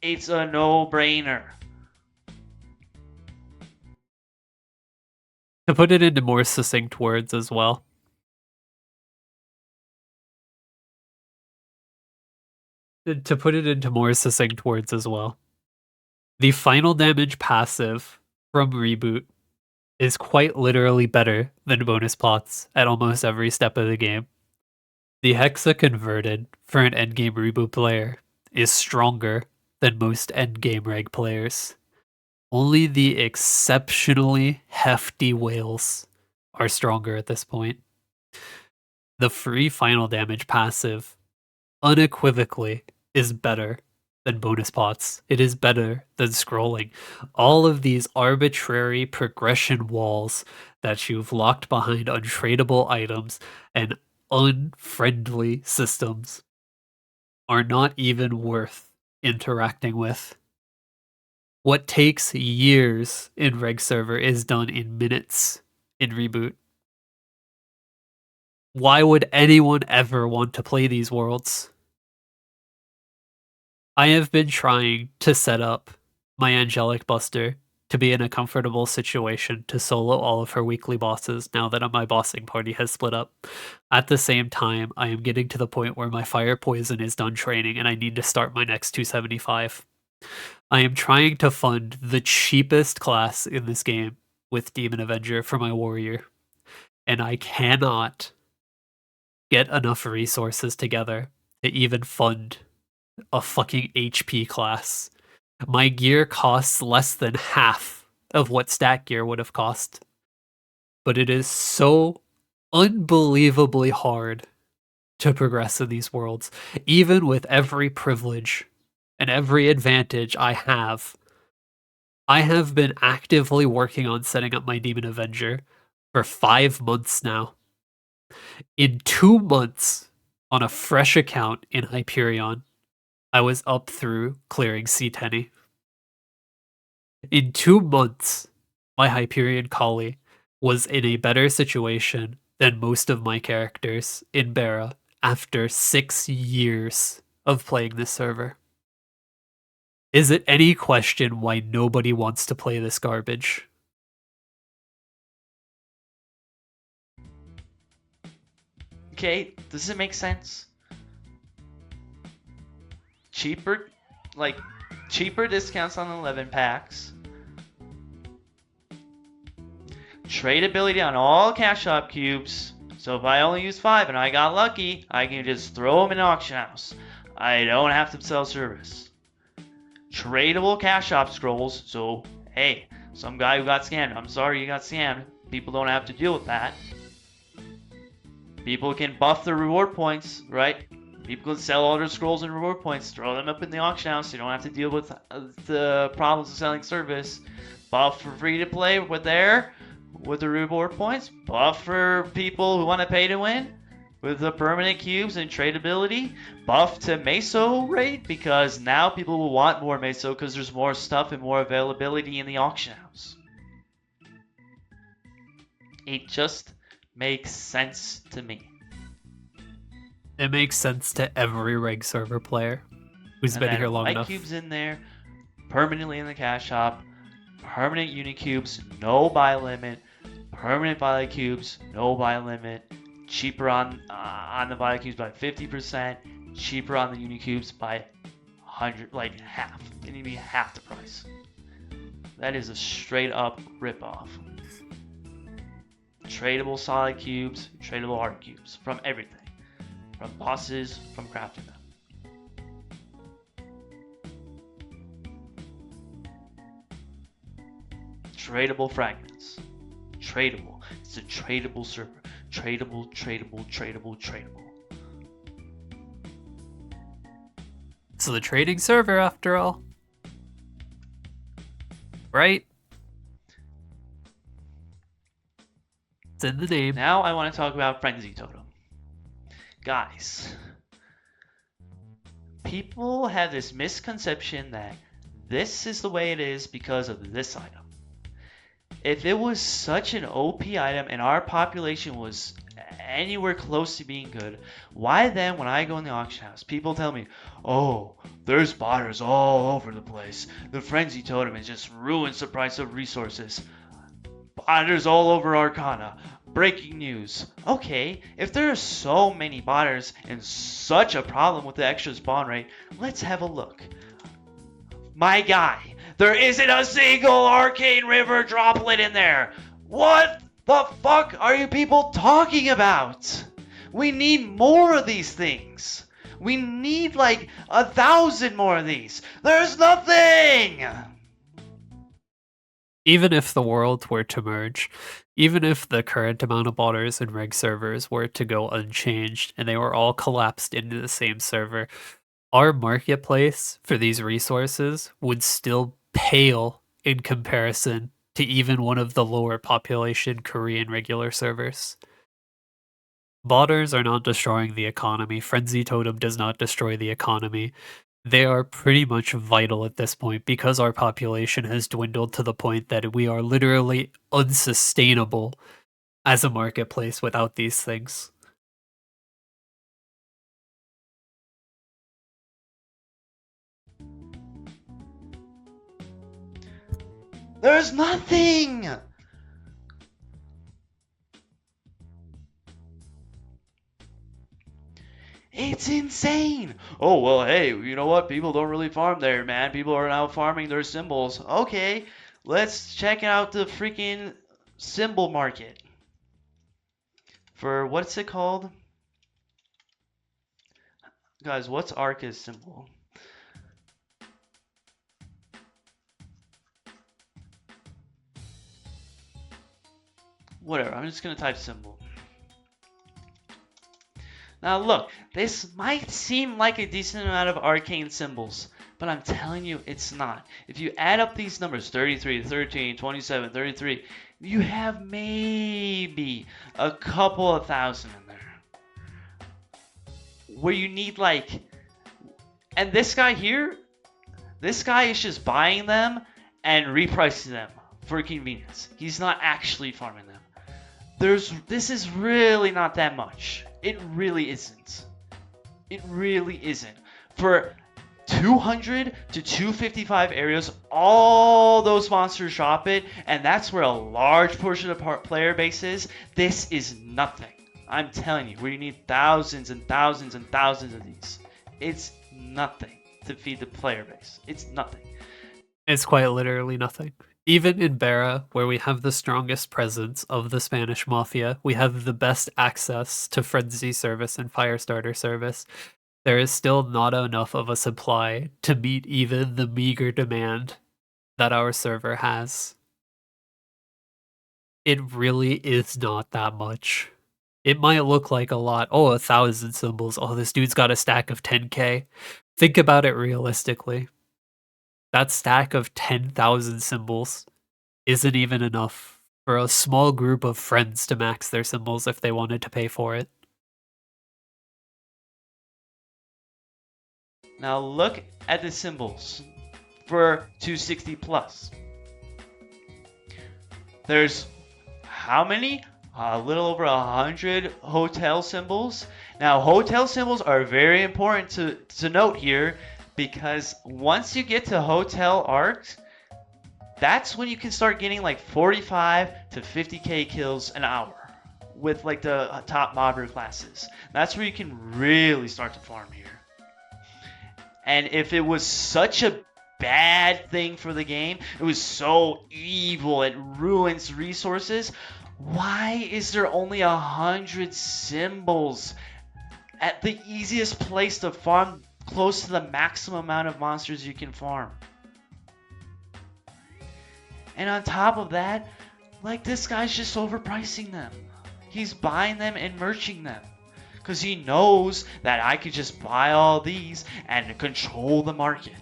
It's a no-brainer. To put it into more succinct words as well. To put it into more succinct words as well. The final damage passive from Reboot is quite literally better than bonus plots at almost every step of the game. The Hexa converted for an endgame Reboot player is stronger than most endgame reg players. Only the exceptionally hefty whales are stronger at this point. The free final damage passive unequivocally is better than bonus pots. It is better than scrolling. All of these arbitrary progression walls that you've locked behind untradeable items and unfriendly systems are not even worth interacting with. What takes years in Reg Server is done in minutes in Reboot. Why would anyone ever want to play these worlds? I have been trying to set up my Angelic Buster to be in a comfortable situation to solo all of her weekly bosses now that my bossing party has split up. At the same time, I am getting to the point where my Fire Poison is done training and I need to start my next 275. I am trying to fund the cheapest class in this game with Demon Avenger for my warrior, and I cannot get enough resources together to even fund a fucking HP class. My gear costs less than half of what stat gear would have cost, but it is so unbelievably hard to progress in these worlds, even with every privilege and every advantage I have. I have been actively working on setting up my Demon Avenger for 5 months now. In 2 months, on a fresh account in Hyperion, I was up through clearing C10. In 2 months, my Hyperion Collie was in a better situation than most of my characters in Bara after 6 years of playing this server. Is it any question why nobody wants to play this garbage? Okay, does it make sense? Cheaper discounts on 11 packs. Tradability on all cash shop cubes. So if I only use 5 and I got lucky, I can just throw them in an auction house. I don't have to sell service. Tradable cash shop scrolls. So, hey, some guy who got scammed. I'm sorry you got scammed. People don't have to deal with that. People can buff their reward points, right? People can sell all their scrolls and reward points, throw them up in the auction house. So you don't have to deal with the problems of selling service. Buff for free to play with the reward points. Buff for people who want to pay to win with the permanent cubes and tradability. Buff to Meso rate because now people will want more Meso because there's more stuff and more availability in the auction house. It just makes sense to me. It makes sense to every Reg server player who's been here long enough. Cubes in there, permanently in the cash shop, permanent Unicubes, no buy limit, permanent Violet cubes, no buy limit, cheaper on the Violet cubes by 50%, cheaper on the Unicubes by 100, like half, can even be half the price. That is a straight up ripoff. Tradable solid cubes, tradable hard cubes from everything. from bosses, from crafting them. Tradable fragments. Tradable. It's a tradable server. Tradable, tradable, tradable, tradable. So the trading server, after all. Right? It's in the name. Now I want to talk about Frenzy Totem. Guys, people have this misconception that this is the way it is because of this item. If it was such an OP item and our population was anywhere close to being good, why then when I go in the auction house, people tell me, oh, there's botters all over the place. The Frenzy Totem has just ruins the price of resources. Botters all over Arcana. Breaking news. Okay, if there are so many botters and such a problem with the extra spawn rate, let's have a look. My guy, there isn't a single Arcane River droplet in there. What the fuck are you people talking about? We need more of these things. We need like 1,000 more of these. There's nothing! Even if the world were to merge, even if the current amount of botters and reg servers were to go unchanged and they were all collapsed into the same server, our marketplace for these resources would still pale in comparison to even one of the lower population Korean regular servers. Botters are not destroying the economy. Frenzy Totem does not destroy the economy. They are pretty much vital at this point because our population has dwindled to the point that we are literally unsustainable as a marketplace without these things. There's nothing! It's insane! Oh, well, hey, you know what? People don't really farm there, man. People are now farming their symbols. Okay, let's check out the freaking symbol market. For, what's it called? Guys, what's Arca's symbol? Whatever, I'm just gonna type symbol. Now look, this might seem like a decent amount of arcane symbols, but I'm telling you it's not. If you add up these numbers, 33, 13, 27, 33, you have maybe a couple of thousand in there. Where you need like, and this guy here, this guy is just buying them and repricing them for convenience. He's not actually farming them. This is really not that much. It really isn't. It really isn't. For 200 to 255 areas, all those monsters drop it, and that's where a large portion of the player base is. This is nothing. I'm telling you, we need thousands and thousands and thousands of these. It's nothing to feed the player base. It's nothing. It's quite literally nothing. Even in Barra, where we have the strongest presence of the Spanish Mafia, we have the best access to Frenzy service and Firestarter service, there is still not enough of a supply to meet even the meager demand that our server has. It really is not that much. It might look like a lot. Oh, 1,000 symbols. Oh, this dude's got a stack of 10k. Think about it realistically. That stack of 10,000 symbols isn't even enough for a small group of friends to max their symbols if they wanted to pay for it. Now look at the symbols for 260 plus. There's how many? A little over 100 hotel symbols. Now hotel symbols are very important to note here, because once you get to hotel arcs, that's when you can start getting like 45 to 50k kills an hour with like the top mobber classes. That's where you can really start to farm here. And if it was such a bad thing for the game, it was so evil, it ruins resources, why is there only 100 symbols? at the easiest place to farm close to the maximum amount of monsters you can farm. And on top of that, like, this guy's just overpricing them. He's buying them and merching them. Because he knows that I could just buy all these and control the market.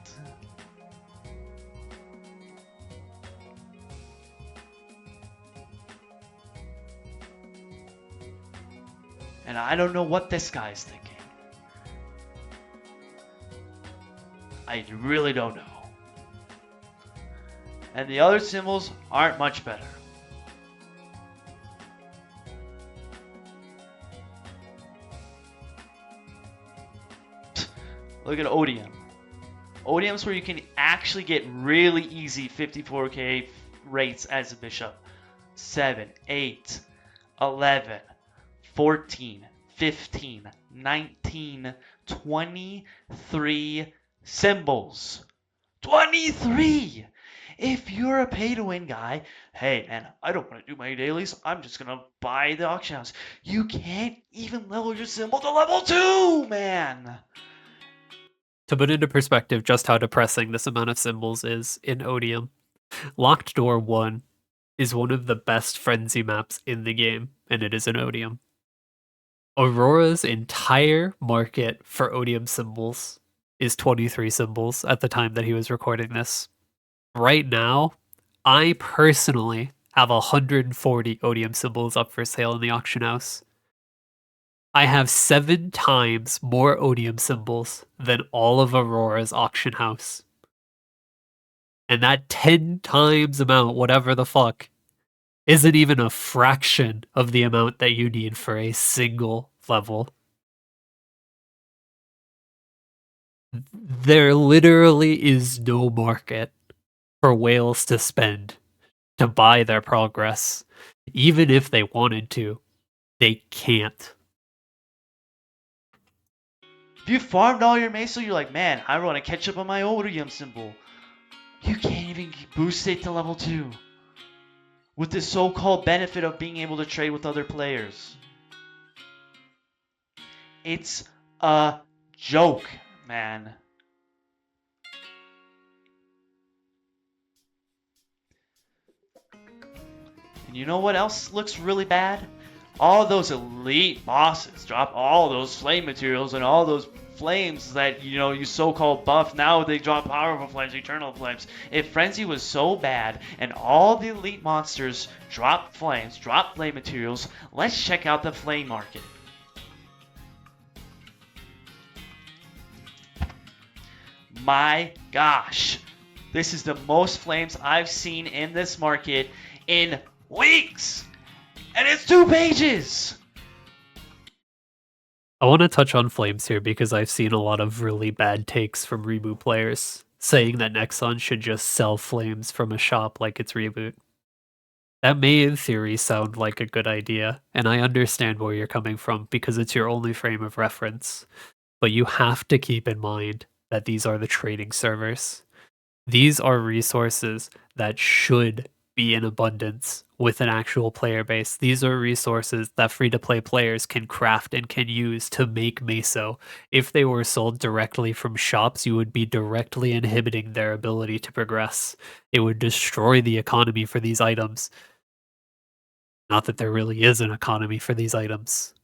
And I don't know what this guy's thinking. I really don't know. And the other symbols aren't much better. Look at Odium. Odium's where you can actually get really easy 54k rates as a bishop. 7, 8, 11, 14, 15, 19, 23 symbols. 23! If you're a pay-to-win guy, hey man, I don't want to do my dailies, I'm just going to buy the auction house. You can't even level your symbol to level 2, man! To put into perspective just how depressing this amount of symbols is in Odium, Locked Door 1 is one of the best frenzy maps in the game, and it is in Odium. Aurora's entire market for Odium symbols is 23 symbols at the time that he was recording this. Right now, I personally have 140 Odium symbols up for sale in the auction house. I have 7 times more Odium symbols than all of Aurora's auction house. And that 10 times amount, whatever the fuck, isn't even a fraction of the amount that you need for a single level. There literally is no market for whales to spend to buy their progress. Even if they wanted to, they can't. If you farmed all your Meso, you're like, man, I want to catch up on my Odium symbol. You can't even boost it to level 2. With the so-called benefit of being able to trade with other players. It's a joke, man. And you know what else looks really bad? All those elite bosses drop all those flame materials and all those flames that, you know, you so-called buff. Now they drop powerful flames, eternal flames. If Frenzy was so bad and all the elite monsters drop flames, drop flame materials, let's check out the flame market. My gosh, this is the most flames I've seen in this market in weeks, and it's 2 pages. I want to touch on flames here because I've seen a lot of really bad takes from reboot players saying that Nexon should just sell flames from a shop like it's reboot. That may in theory sound like a good idea, and I understand where you're coming from because it's your only frame of reference. But you have to keep in mind that these are the trading servers. These are resources that should be in abundance with an actual player base. These are resources that free-to-play players can craft and can use to make Meso. If they were sold directly from shops, you would be directly inhibiting their ability to progress. It would destroy the economy for these items. Not that there really is an economy for these items.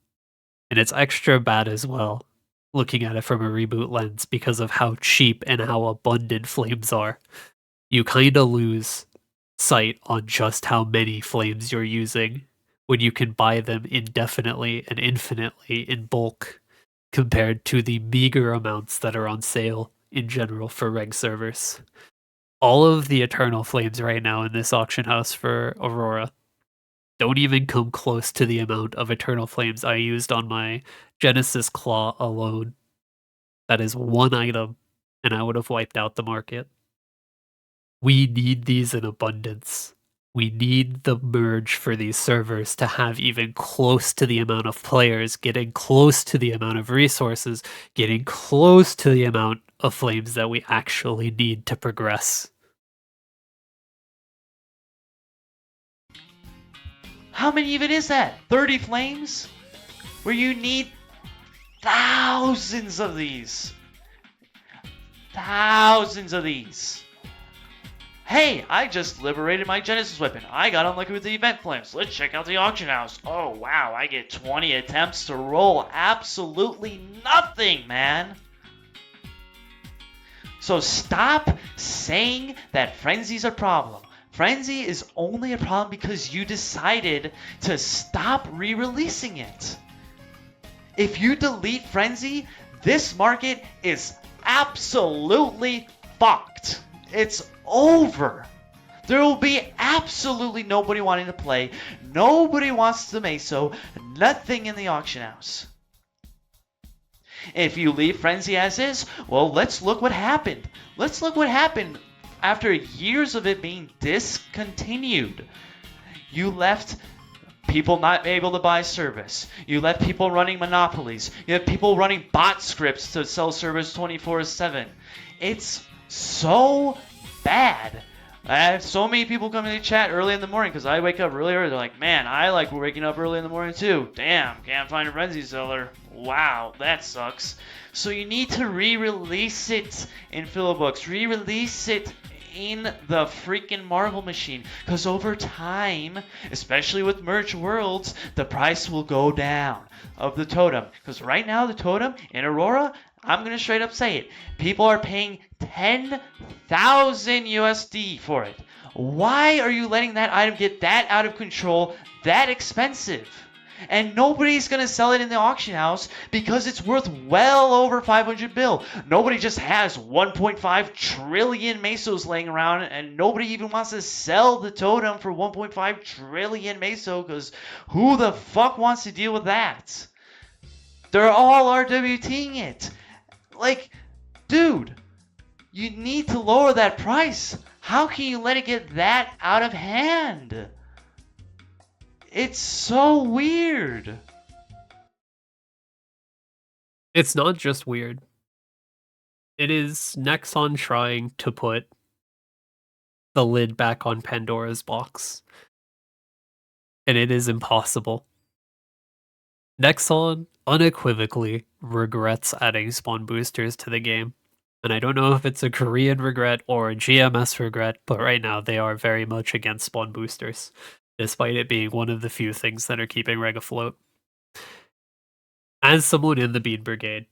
And it's extra bad as well, looking at it from a reboot lens because of how cheap and how abundant flames are. You kind of lose sight on just how many flames you're using when you can buy them indefinitely and infinitely in bulk compared to the meager amounts that are on sale in general for reg servers. All of the eternal flames right now in this auction house for Aurora don't even come close to the amount of eternal flames I used on my Genesis Claw alone. That is 1 item, and I would have wiped out the market. We need these in abundance. We need the merge for these servers to have even close to the amount of players, getting close to the amount of resources, getting close to the amount of flames that we actually need to progress. How many even is that? 30 flames? Where you need Thousands of these. Thousands of these. Hey, I just liberated my Genesis weapon. I got unlucky with the event flames. Let's check out the auction house. Oh, wow, I get 20 attempts to roll absolutely nothing, man. So stop saying that Frenzy's a problem. Frenzy is only a problem because you decided to stop re-releasing it. If you delete Frenzy, this market is absolutely fucked. It's over. There will be absolutely nobody wanting to play. Nobody wants to meso. Nothing in the auction house. If you leave Frenzy as is, well, let's look what happened. Let's look what happened after years of it being discontinued. You left people not able to buy service. You left people running monopolies. You have people running bot scripts to sell service 24/7. It's so bad. I have so many people come in the chat early in the morning because I wake up really early. They're like, man, I like waking up early in the morning too. Damn, can't find a Frenzy seller. Wow, that sucks. So you need to re-release it in Philibooks. Re-release it in the freaking Marvel machine. Because over time, especially with Merge Worlds, the price will go down of the totem. Because right now, the totem in Aurora, I'm going to straight up say it. People are paying 10,000 USD for it. Why are you letting that item get that out of control, that expensive? And nobody's going to sell it in the auction house because it's worth well over 500 bill. Nobody just has 1.5 trillion mesos laying around, and nobody even wants to sell the totem for 1.5 trillion meso because who the fuck wants to deal with that? They're all RWTing it. Like, dude, you need to lower that price. How can you let it get that out of hand? It's so weird. It's not just weird. It is Nexon trying to put the lid back on Pandora's box. And it is impossible. Nexon unequivocally regrets adding spawn boosters to the game. And I don't know if it's a Korean regret or a GMS regret, but right now they are very much against spawn boosters, despite it being one of the few things that are keeping Reg afloat. As someone in the Bean Brigade,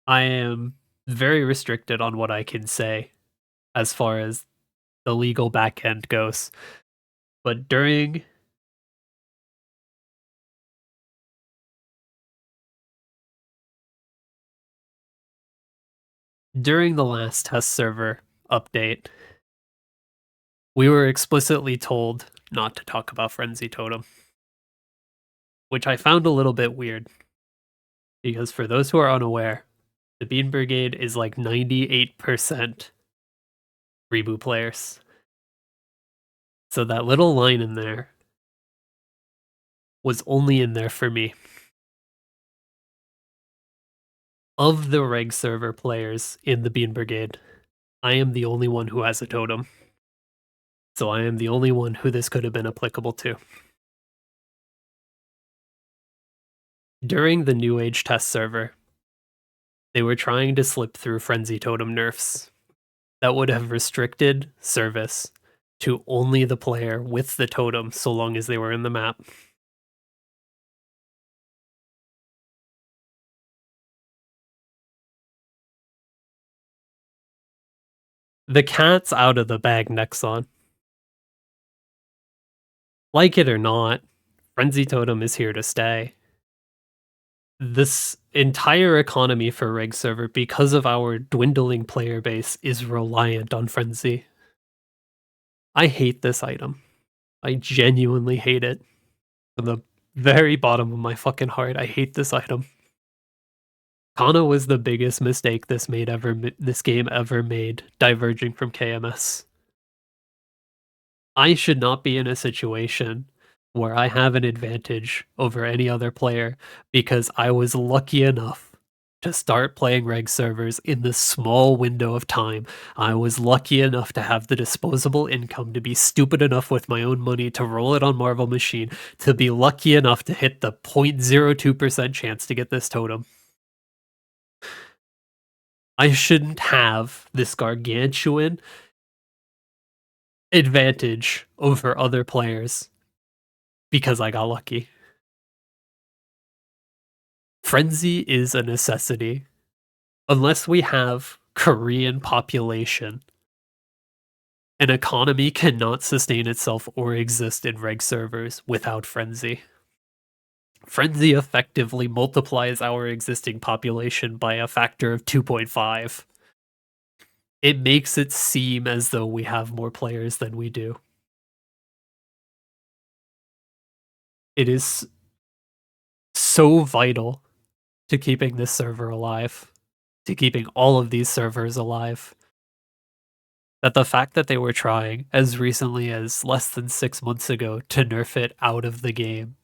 I am very restricted on what I can say as far as the legal back end goes. But during the last test server update, we were explicitly told not to talk about Frenzy Totem, which I found a little bit weird. Because for those who are unaware, the Bean Brigade is like 98% reboot players. So that little line in there was only in there for me. Of the reg server players in the Bean Brigade, I am the only one who has a totem. So I am the only one who this could have been applicable to. During the New Age test server, they were trying to slip through Frenzy Totem nerfs that would have restricted service to only the player with the totem so long as they were in the map. The cat's out of the bag, Nexon. Like it or not, Frenzy Totem is here to stay. This entire economy for Reg server, because of our dwindling player base, is reliant on Frenzy. I hate this item. I genuinely hate it. From the very bottom of my fucking heart, I hate this item. Kana was the biggest mistake this game ever made, diverging from KMS. I should not be in a situation where I have an advantage over any other player because I was lucky enough to start playing reg servers in this small window of time. I was lucky enough to have the disposable income to be stupid enough with my own money to roll it on Marvel Machine, to be lucky enough to hit the 0.02% chance to get this totem. I shouldn't have this gargantuan advantage over other players because I got lucky. Frenzy is a necessity. Unless we have Korean population, an economy cannot sustain itself or exist in reg servers without Frenzy. Frenzy effectively multiplies our existing population by a factor of 2.5. It makes it seem as though we have more players than we do. It is so vital to keeping this server alive, to keeping all of these servers alive, that the fact that they were trying as recently as less than 6 months ago to nerf it out of the game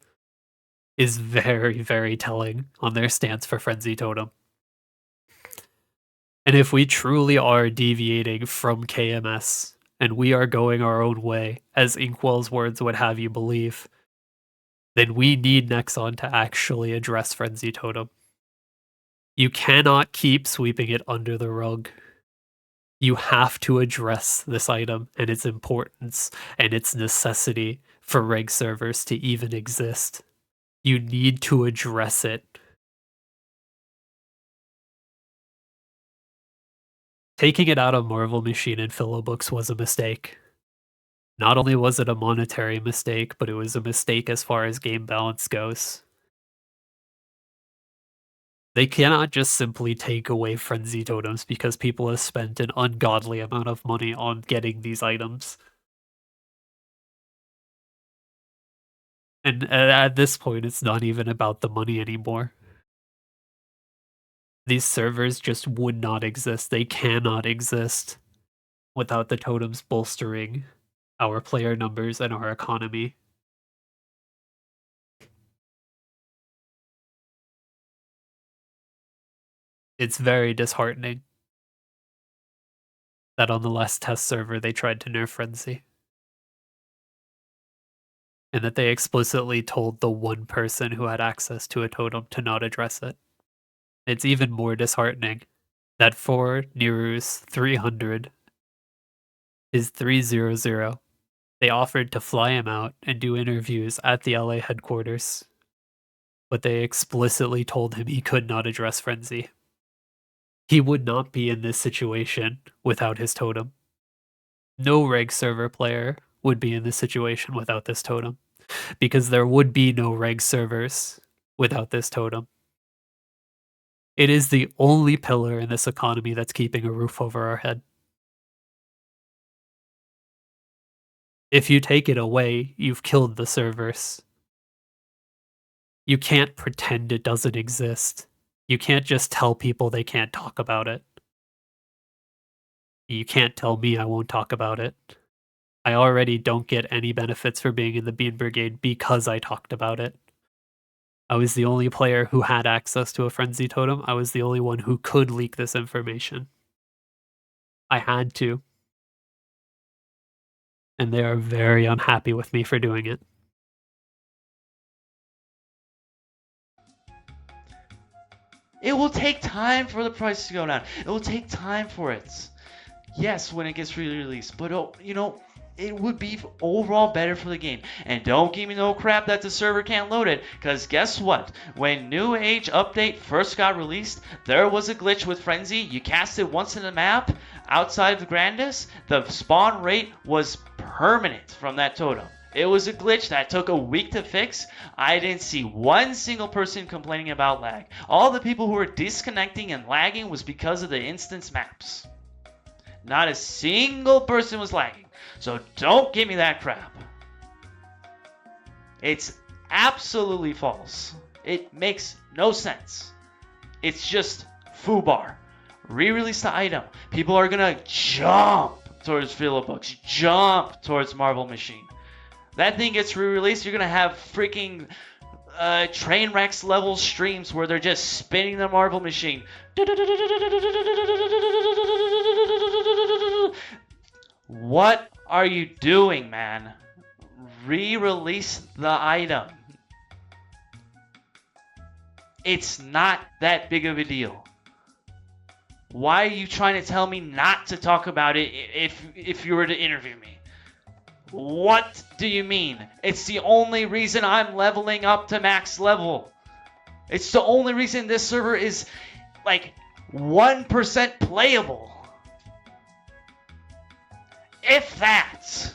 is very, very telling on their stance for Frenzy Totem. And if we truly are deviating from KMS and we are going our own way, as Inkwell's words would have you believe, then we need Nexon to actually address Frenzy Totem. You cannot keep sweeping it under the rug. You have to address this item and its importance and its necessity for reg servers to even exist. You need to address it. Taking it out of Marvel Machine and Philobooks was a mistake. Not only was it a monetary mistake, but it was a mistake as far as game balance goes. They cannot just simply take away Frenzy Totems because people have spent an ungodly amount of money on getting these items. And at this point, it's not even about the money anymore. These servers just would not exist. They cannot exist without the totems bolstering our player numbers and our economy. It's very disheartening that on the last test server they tried to nerf Frenzy. And that they explicitly told the one person who had access to a totem to not address it. It's even more disheartening that for Niru's 300, his 300, they offered to fly him out and do interviews at the LA headquarters, but they explicitly told him he could not address Frenzy. He would not be in this situation without his totem. No reg server player would be in this situation without this totem, because there would be no reg servers without this totem. It is the only pillar in this economy that's keeping a roof over our head. If you take it away, you've killed the servers. You can't pretend it doesn't exist. You can't just tell people they can't talk about it. You can't tell me I won't talk about it. I already don't get any benefits for being in the Bean Brigade because I talked about it. I was the only player who had access to a Frenzy Totem. I was the only one who could leak this information. I had to. And they are very unhappy with me for doing it. It will take time for the price to go down. It will take time for it. Yes, when it gets re-released, but it would be overall better for the game. And don't give me no crap that the server can't load it, because guess what? When New Age Update first got released, there was a glitch with Frenzy. You cast it once in the map, outside of the Grandis, the spawn rate was permanent from that totem. It was a glitch that took a week to fix. I didn't see one single person complaining about lag. All the people who were disconnecting and lagging was because of the instance maps. Not a single person was lagging. So don't give me that crap. It's absolutely false. It makes no sense. It's just foobar. Re-release the item. People are gonna jump towards Philobooks, jump towards Marvel Machine. That thing gets re-released, you're gonna have freaking train wrecks level streams where they're just spinning the marble machine. What are you doing, man? Re-release the item. It's not that big of a deal. Why are you trying to tell me not to talk about it if you were to interview me? What do you mean? It's the only reason I'm leveling up to max level. It's the only reason this server is like 1% playable. If that.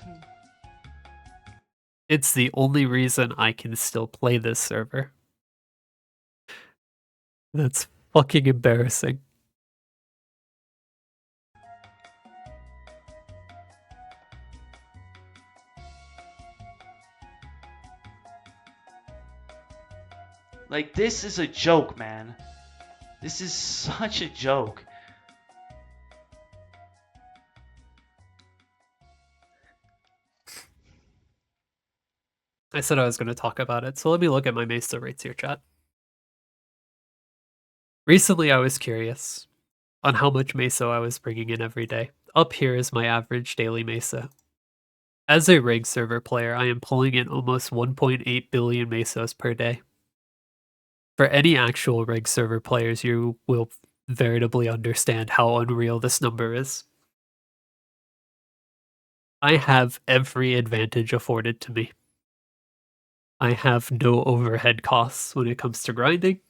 It's the only reason I can still play this server. That's fucking embarrassing. Like, this is a joke, man. This is such a joke. I said I was going to talk about it, so let me look at my Mesa rates here, chat. Recently, I was curious on how much Mesa I was bringing in every day. Up here is my average daily Mesa. As a rig server player, I am pulling in almost 1.8 billion Mesos per day. For any actual rig server players, you will veritably understand how unreal this number is. I have every advantage afforded to me. I have no overhead costs when it comes to grinding.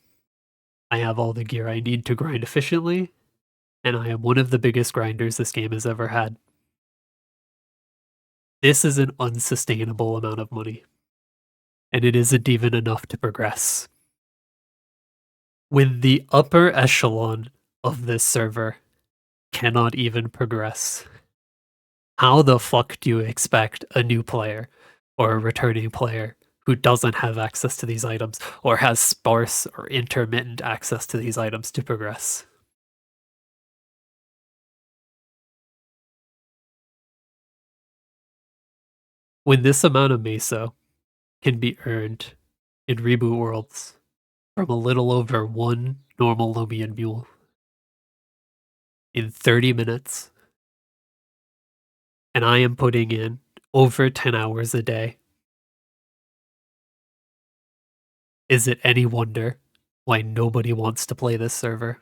I have all the gear I need to grind efficiently, and I am one of the biggest grinders this game has ever had. This is an unsustainable amount of money, and it isn't even enough to progress. When the upper echelon of this server cannot even progress, how the fuck do you expect a new player or a returning player who doesn't have access to these items or has sparse or intermittent access to these items to progress? When this amount of Mesa can be earned in Reboot Worlds from a little over one normal Lumion Mule in 30 minutes, and I am putting in over 10 hours a day, is it any wonder why nobody wants to play this server?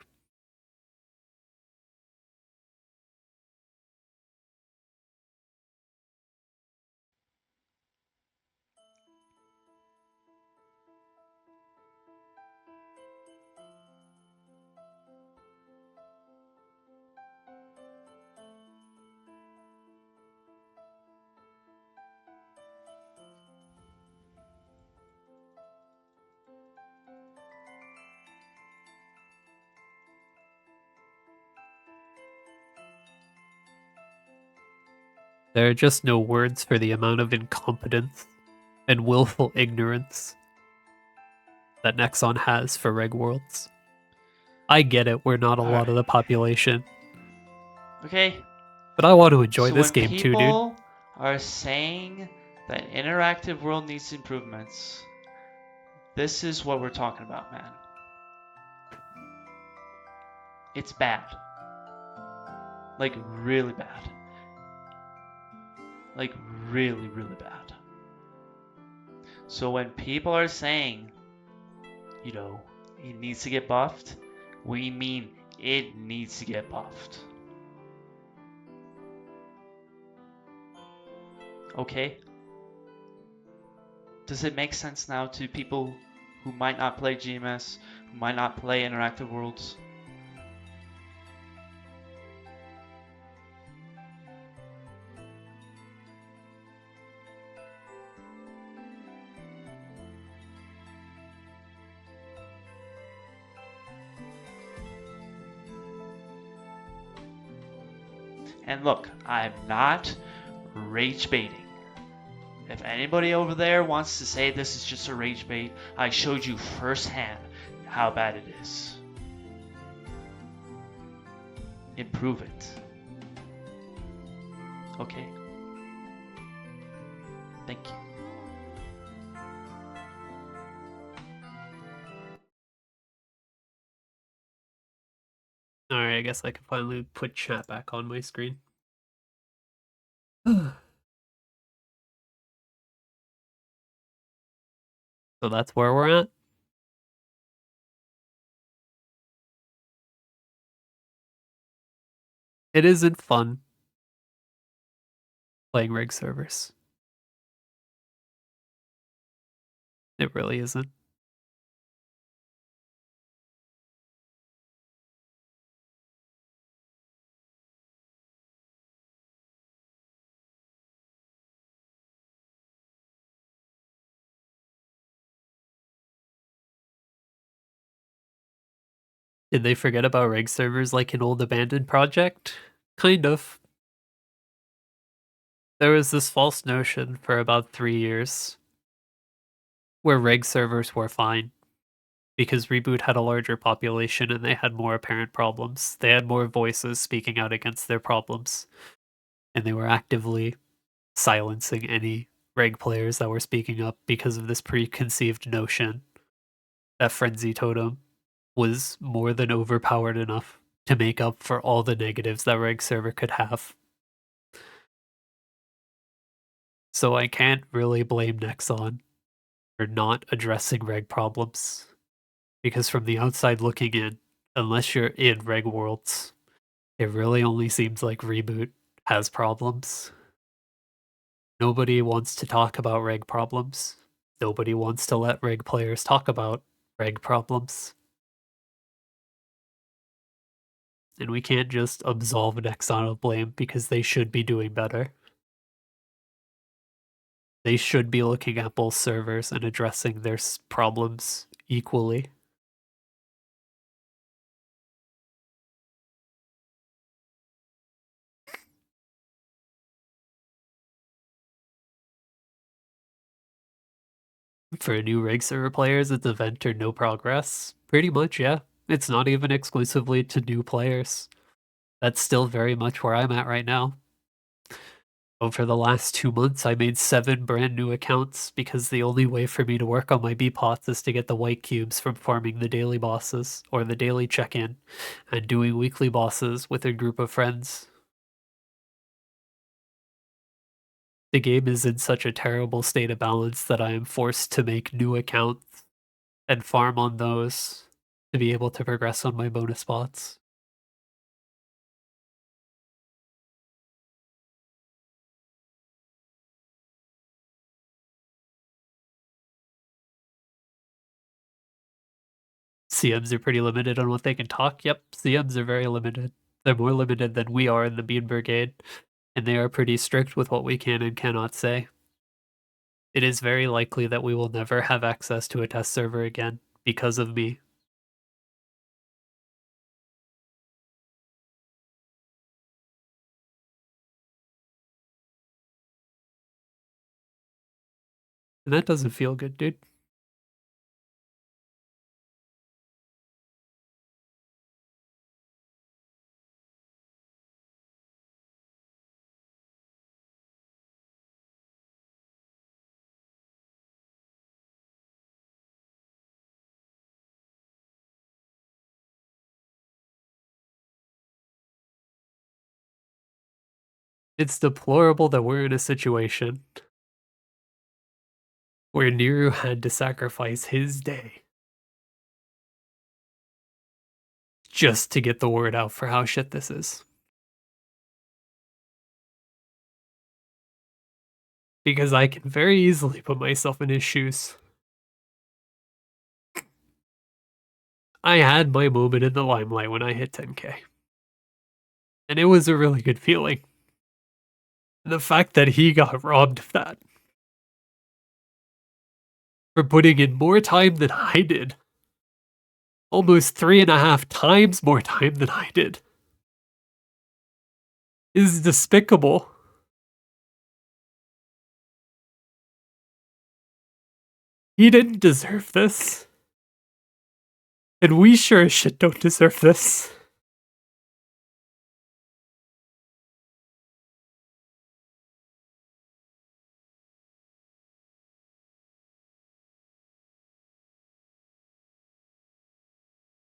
There are just no words for the amount of incompetence and willful ignorance that Nexon has for Reg Worlds. I get it, we're not a lot of the population. Okay. But I want to enjoy So this when game too, dude. people are saying that Interactive World needs improvements, this is what we're talking about, man. It's bad. Like, really bad. Like, really, really bad. So when people are saying, you know, it needs to get buffed, we mean it needs to get buffed. Okay? Does it make sense now to people who might not play GMS, who might not play Interactive Worlds? And look, I'm not rage baiting. If anybody over there wants to say this is just a rage bait, I showed you firsthand how bad it is. Improve it. Okay? Thank you. Alright, I guess I can finally put chat back on my screen. So that's where we're at. It isn't fun playing rig servers. It really isn't. Did they forget about rig servers like an old abandoned project? Kind of. There was this false notion for about 3 years where rig servers were fine because Reboot had a larger population and they had more apparent problems. They had more voices speaking out against their problems, and they were actively silencing any reg players that were speaking up because of this preconceived notion that Frenzy Totem was more than overpowered enough to make up for all the negatives that reg server could have. So I can't really blame Nexon for not addressing reg problems, because from the outside looking in, unless you're in reg worlds, it really only seems like Reboot has problems. Nobody wants to talk about reg problems. Nobody wants to let reg players talk about reg problems. And we can't just absolve Nexon of blame because they should be doing better. They should be looking at both servers and addressing their problems equally. For new reg server players, it's event or no progress. Pretty much, yeah. It's not even exclusively to new players. That's still very much where I'm at right now. Over the last 2 months, I made 7 brand new accounts because the only way for me to work on my B-pots is to get the white cubes from farming the daily bosses, or the daily check-in, and doing weekly bosses with a group of friends. The game is in such a terrible state of balance that I am forced to make new accounts and farm on those to be able to progress on my bonus spots. CMs are pretty limited on what they can talk. Yep, CMs are very limited. They're more limited than we are in the Bean Brigade, and they are pretty strict with what we can and cannot say. It is very likely that we will never have access to a test server again because of me. And that doesn't feel good, dude. It's deplorable that we're in a situation where Niru had to sacrifice his day just to get the word out for how shit this is. Because I can very easily put myself in his shoes. I had my moment in the limelight when I hit 10k. And it was a really good feeling. The fact that he got robbed of that for putting in more time than I did, almost 3.5 times more time than I did, is despicable. He didn't deserve this. And we sure as shit don't deserve this.